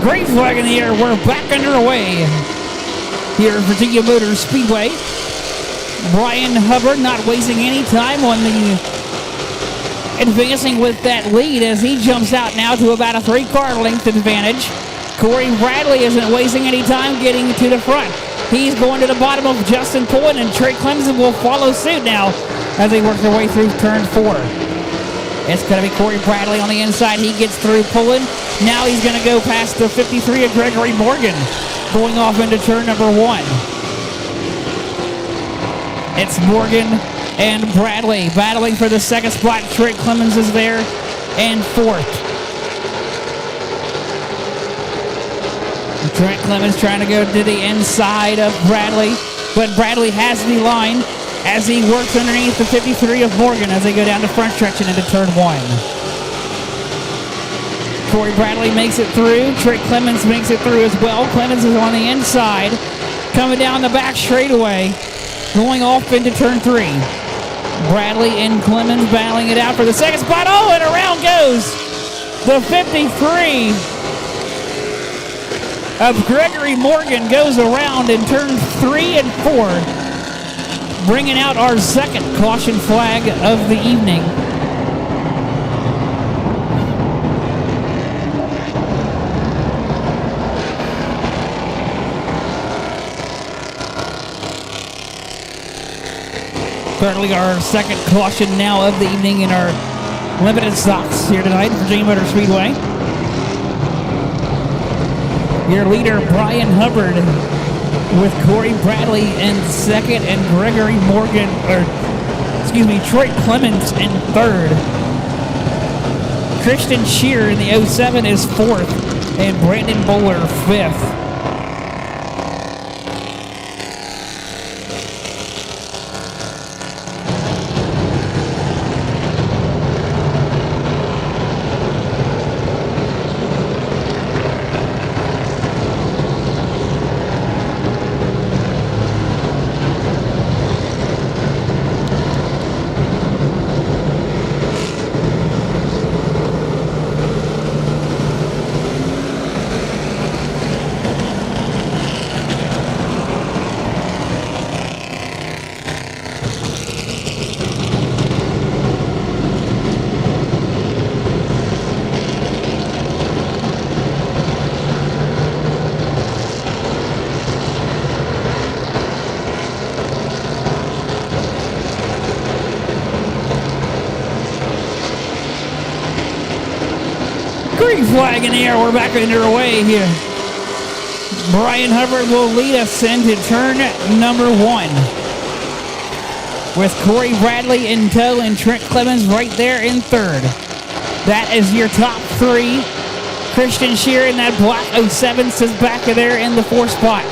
Green flag in the air. We're back underway here at Virginia Motor Speedway. Brian Hubbard not wasting any time on the advancing with that lead as he jumps out now to about a 3-car length advantage. Corey Bradley isn't wasting any time getting to the front. He's going to the bottom of Justin Pullen, and Trey Clemson will follow suit now as they work their way through turn 4. It's going to be Corey Bradley on the inside. He gets through Pullen. Now he's going to go past the 53 of Gregory Morgan, going off into turn number 1. It's Morgan and Bradley battling for the second spot. Trey Clemens is there and 4th. Trent Clemens trying to go to the inside of Bradley, but Bradley has the line as he works underneath the 53 of Morgan as they go down the front stretch and into turn 1. Corey Bradley makes it through. Trey Clemens makes it through as well. Clemens is on the inside, coming down the back straightaway, going off into turn 3. Bradley and Clemens battling it out for the second spot. Oh, and around goes the 53 of Gregory Morgan, goes around in turn 3 and 4, bringing out our second caution flag of the evening. Currently our second caution now of the evening in our limited stocks here tonight at Virginia Motor Speedway. Your leader, Brian Hubbard, with Corey Bradley in second and Troy Clemens in third. Christian Shear in the 07 is fourth, and Brandon Bowler fifth. Green flag in the air. We're back underway here. Brian Hubbard will lead us into turn number 1. With Corey Bradley in tow and Trent Clemens right there in third. That is your top 3. Christian Shear in that black 07 sits back there in the 4th spot.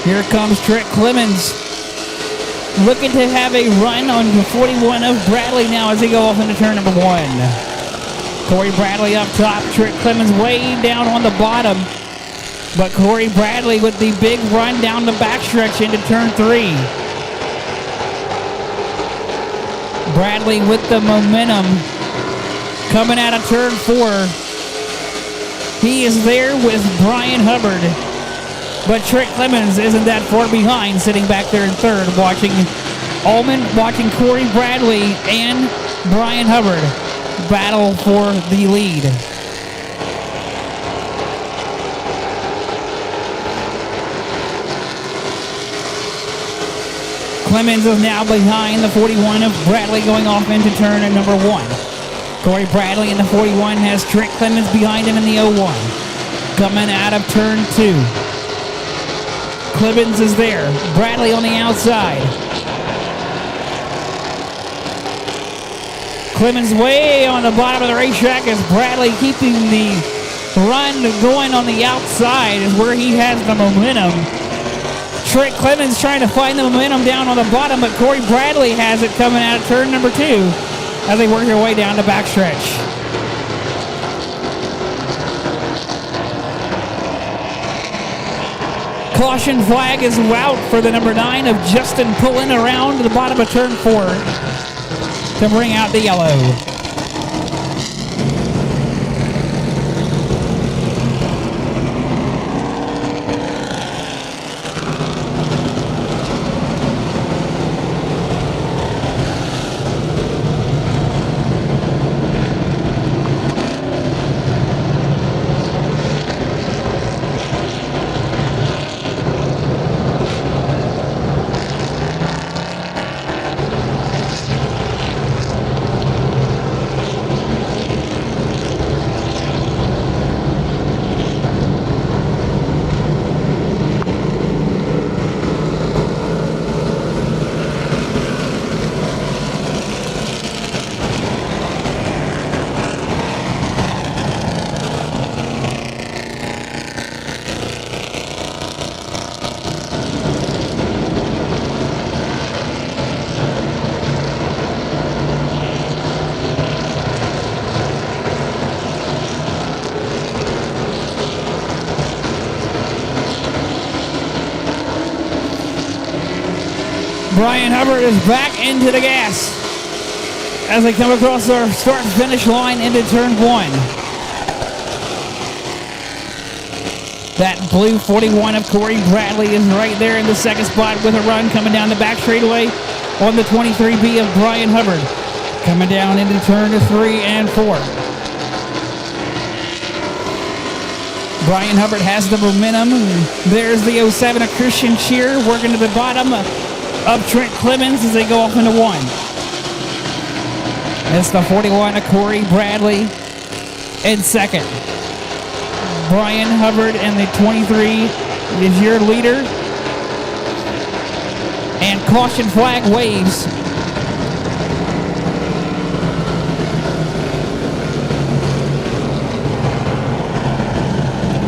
Here comes Trent Clemens, looking to have a run on the 41 of Bradley now as they go off into turn number 1. Corey Bradley up top, Trent Clemens way down on the bottom. But Corey Bradley with the big run down the backstretch into turn 3. Bradley with the momentum coming out of turn 4. He is there with Brian Hubbard. But Trent Clemens isn't that far behind, sitting back there in third, watching Corey Bradley and Brian Hubbard battle for the lead. Clemens is now behind the 41 of Bradley going off into turn at number 1. Corey Bradley in the 41 has Trent Clemens behind him in the 01. Coming out of turn 2. Clemens is there. Bradley on the outside. Clemens way on the bottom of the racetrack as Bradley keeping the run going on the outside is where he has the momentum. Trent Clemens trying to find the momentum down on the bottom, but Corey Bradley has it coming out of turn number 2 as they work their way down the backstretch. Caution flag is out for the number 9 of Justin pulling around to the bottom of turn 4 to bring out the yellow. Brian Hubbard is back into the gas as they come across our start-finish line into turn 1. That blue 41 of Corey Bradley is right there in the 2nd spot with a run coming down the back straightaway on the 23B of Brian Hubbard. Coming down into turn 3 and 4. Brian Hubbard has the momentum. There's the 07 of Christian Shear working to the bottom of Trent Clemens as they go off into one. It's the 41 of Corey Bradley in second. Brian Hubbard and the 23 is your leader. And caution flag waves.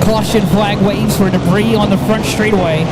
Caution flag waves for debris on the front straightaway.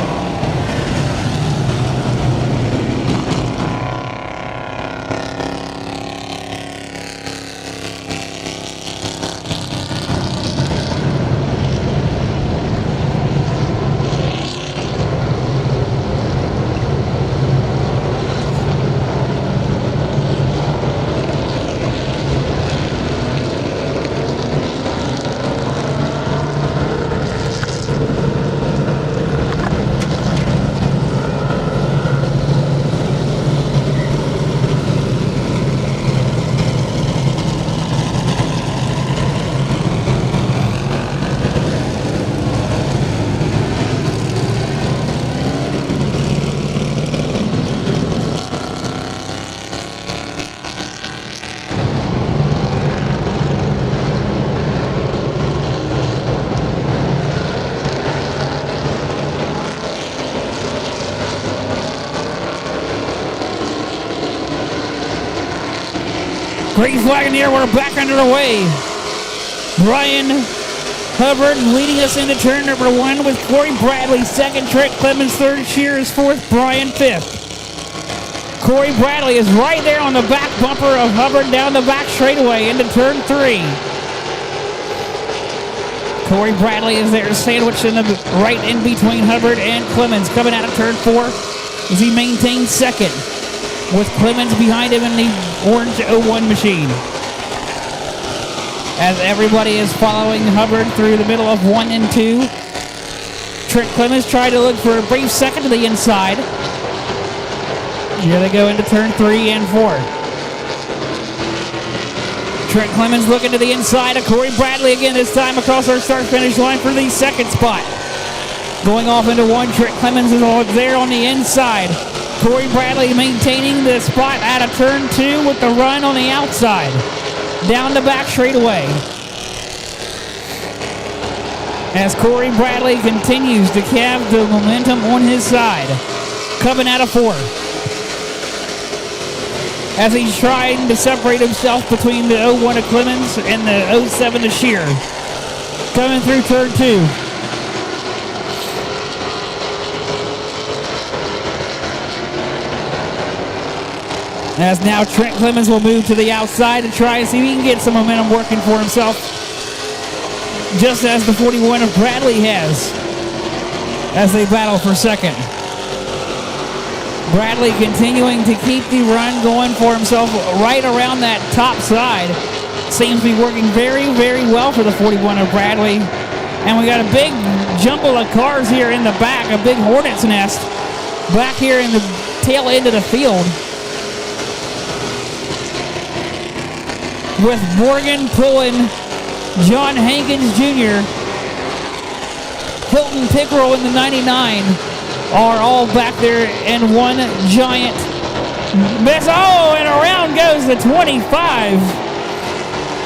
Green flag in the air, we're back underway. Brian Hubbard leading us into turn number 1 with Corey Bradley second, Trent Clemens third, Shears fourth, Brian fifth. Corey Bradley is right there on the back bumper of Hubbard down the back straightaway into turn 3. Corey Bradley is there sandwiched in the right in between Hubbard and Clemens. Coming out of turn 4 as he maintains second, with Clemens behind him in the orange 01 machine. As everybody is following Hubbard through the middle of 1 and 2. Trent Clemens tried to look for a brief second to the inside. Here they go into turn 3 and 4. Trent Clemens looking to the inside of Corey Bradley again, this time across our start-finish line for the second spot. Going off into 1, Trent Clemens is there on the inside. Corey Bradley maintaining the spot out of turn 2 with the run on the outside. Down the back straightaway. As Corey Bradley continues to have the momentum on his side. Coming out of 4. As he's trying to separate himself between the 01 of Clemens and the 07 of Shear. Coming through turn 2. As now Trent Clemens will move to the outside to try and see if he can get some momentum working for himself. Just as the 41 of Bradley has. As they battle for second. Bradley continuing to keep the run going for himself right around that top side. Seems to be working very, very well for the 41 of Bradley. And we got a big jumble of cars here in the back, a big hornet's nest back here in the tail end of the field. With Morgan pulling John Hankins Jr., Hilton Pickerel in the 99 are all back there in one giant mess. Oh, and around goes the 25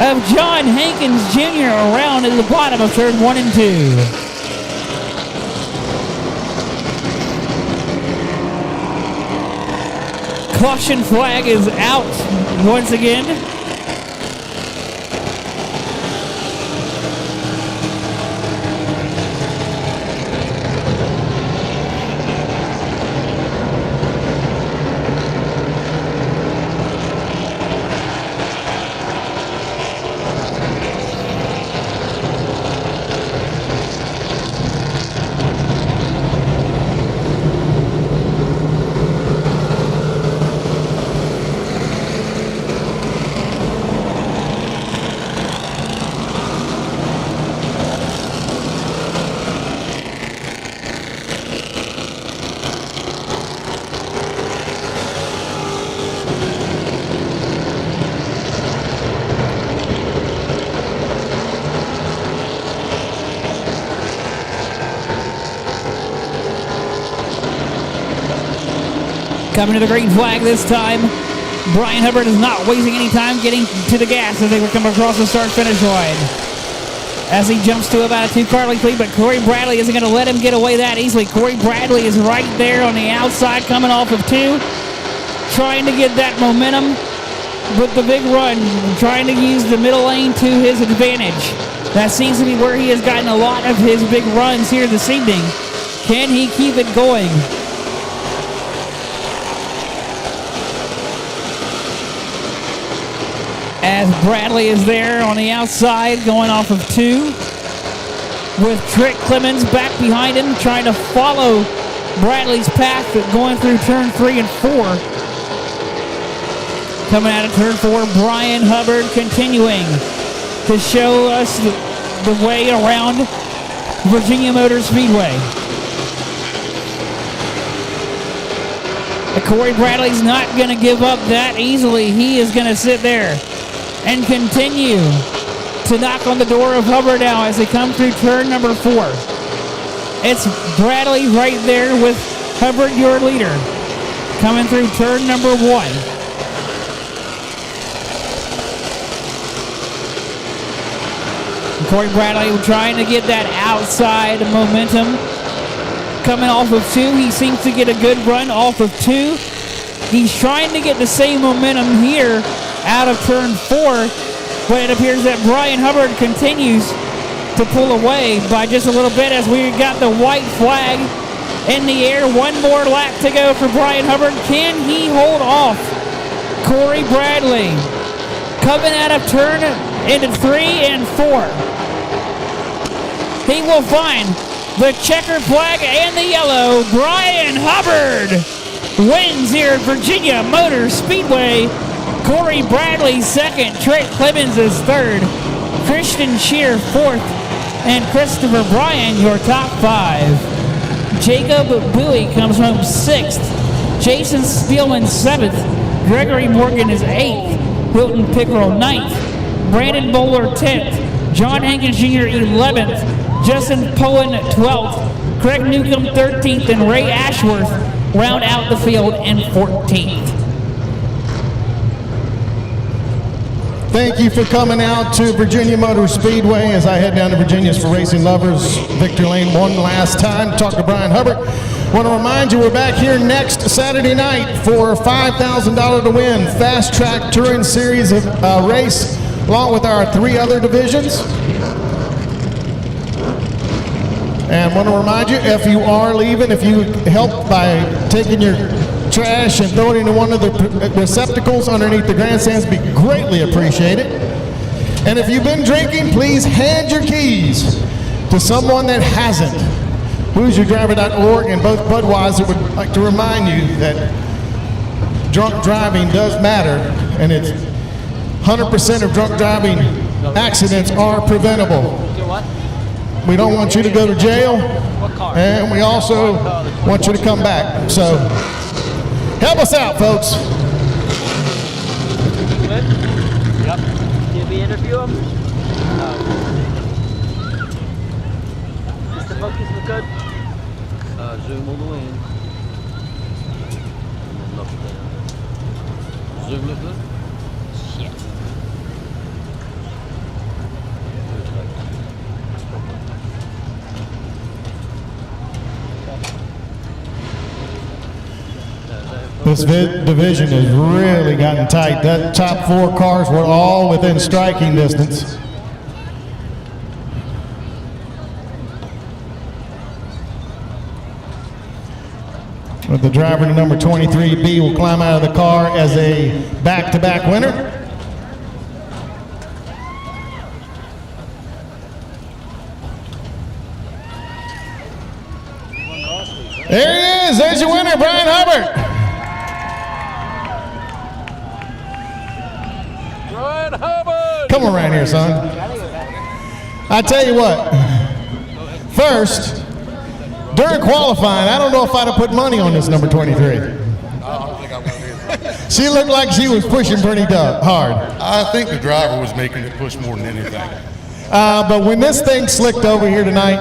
of John Hankins Jr. around at the bottom of turn 1 and 2. Caution flag is out once again. Coming to the green flag this time. Brian Hubbard is not wasting any time getting to the gas as they were coming across the start-finish line. As he jumps to about a 2-car length lead, but Corey Bradley isn't going to let him get away that easily. Corey Bradley is right there on the outside coming off of 2, trying to get that momentum with the big run, trying to use the middle lane to his advantage. That seems to be where he has gotten a lot of his big runs here this evening. Can he keep it going? As Bradley is there on the outside going off of 2, with Trick Clemens back behind him trying to follow Bradley's path going through turn 3 and 4. Coming out of turn 4, Brian Hubbard continuing to show us the way around Virginia Motor Speedway. Corey Bradley's not going to give up that easily. He is going to sit there and continue to knock on the door of Hubbard now as they come through turn number 4. It's Bradley right there with Hubbard, your leader, coming through turn number 1. Corey Bradley trying to get that outside momentum. Coming off of 2, he seems to get a good run off of 2. He's trying to get the same momentum here out of turn 4, but it appears that Brian Hubbard continues to pull away by just a little bit as we got the white flag in the air. One more lap to go for Brian Hubbard. Can he hold off Corey Bradley? Coming out of turn into 3 and 4. He will find the checkered flag and the yellow. Brian Hubbard wins here at Virginia Motor Speedway. Corey Bradley second, Trey Clemens is third, Christian Shear fourth, and Christopher Bryan your top 5. Jacob Bowie comes home 6th, Jason Spielman 7th, Gregory Morgan is 8th, Hilton Pickerel 9th, Brandon Bowler 10th, John Hankins Jr. 11th, Justin Poen 12th, Craig Newcomb 13th, and Ray Ashworth round out the field in 14th. Thank you for coming out to Virginia Motor Speedway as I head down to Virginia's for Racing Lovers Victory Lane one last time to talk to Brian Hubbard. Want to remind you we're back here next Saturday night for a $5,000 to win Fast Track Touring Series of race along with our 3 other divisions. And want to remind you, if you are leaving, if you help by taking your trash and throw it into one of the receptacles underneath the grandstands, be greatly appreciated. And if you've been drinking, please hand your keys to someone that hasn't. HoosierDriver.org and both Budweiser would like to remind you that drunk driving does matter, and it's 100% of drunk driving accidents are preventable. We don't want you to go to jail, and we also want you to come back. So help us out, folks. Yep. Did we interview him? Is the focus look good? Zoom all the way in. And then lock it down. Zoom look good? Shit. This division has really gotten tight. That top 4 cars were all within striking distance. But the driver to number 23B will climb out of the car as a back-to-back winner. There he is. There's your winner, Brian Hubbard. Brian Hubbard. Come around here, son. I tell you what. First, during qualifying, I don't know if I'd have put money on this number 23. I don't think I'm going to do it. She looked like she was pushing pretty hard. I think the driver was making it push more than anything. But when this thing slicked over here tonight,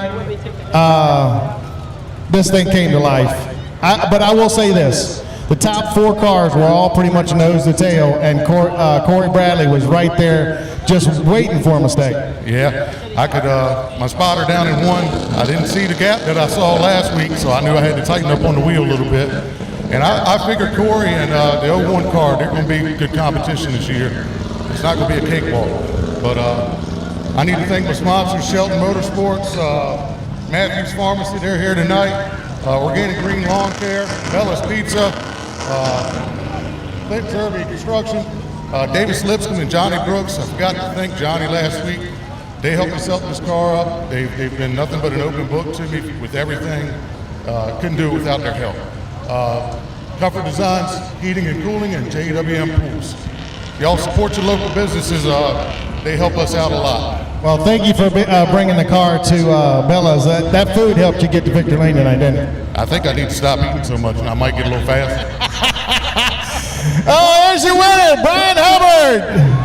this thing came to life. But I will say this. The top 4 cars were all pretty much nose to tail, and Corey Bradley was right there just waiting for a mistake. Yeah, I could, my spotter down in 1, I didn't see the gap that I saw last week, so I knew I had to tighten up on the wheel a little bit. And I figured Corey and the 01 car, they're going to be good competition this year. It's not going to be a cakewalk. But I need to thank my sponsors, Shelton Motorsports, Matthews Pharmacy, they're here tonight, Organic Green Lawn Care, Bella's Pizza, Clint Turvey Construction, Davis Lipscomb and Johnny Brooks. I forgot to thank Johnny last week. They helped me set this car up. They've been nothing but an open book to me with everything. Couldn't do it without their help. Comfort Designs, Heating and Cooling, and JWM Pools. Y'all support your local businesses. They help us out a lot. Well, thank you for bringing the car to Bella's. That food helped you get to Victory Lane tonight, didn't it? I think I need to stop eating so much, and I might get a little fast. Oh, there's your winner, Brian Hubbard.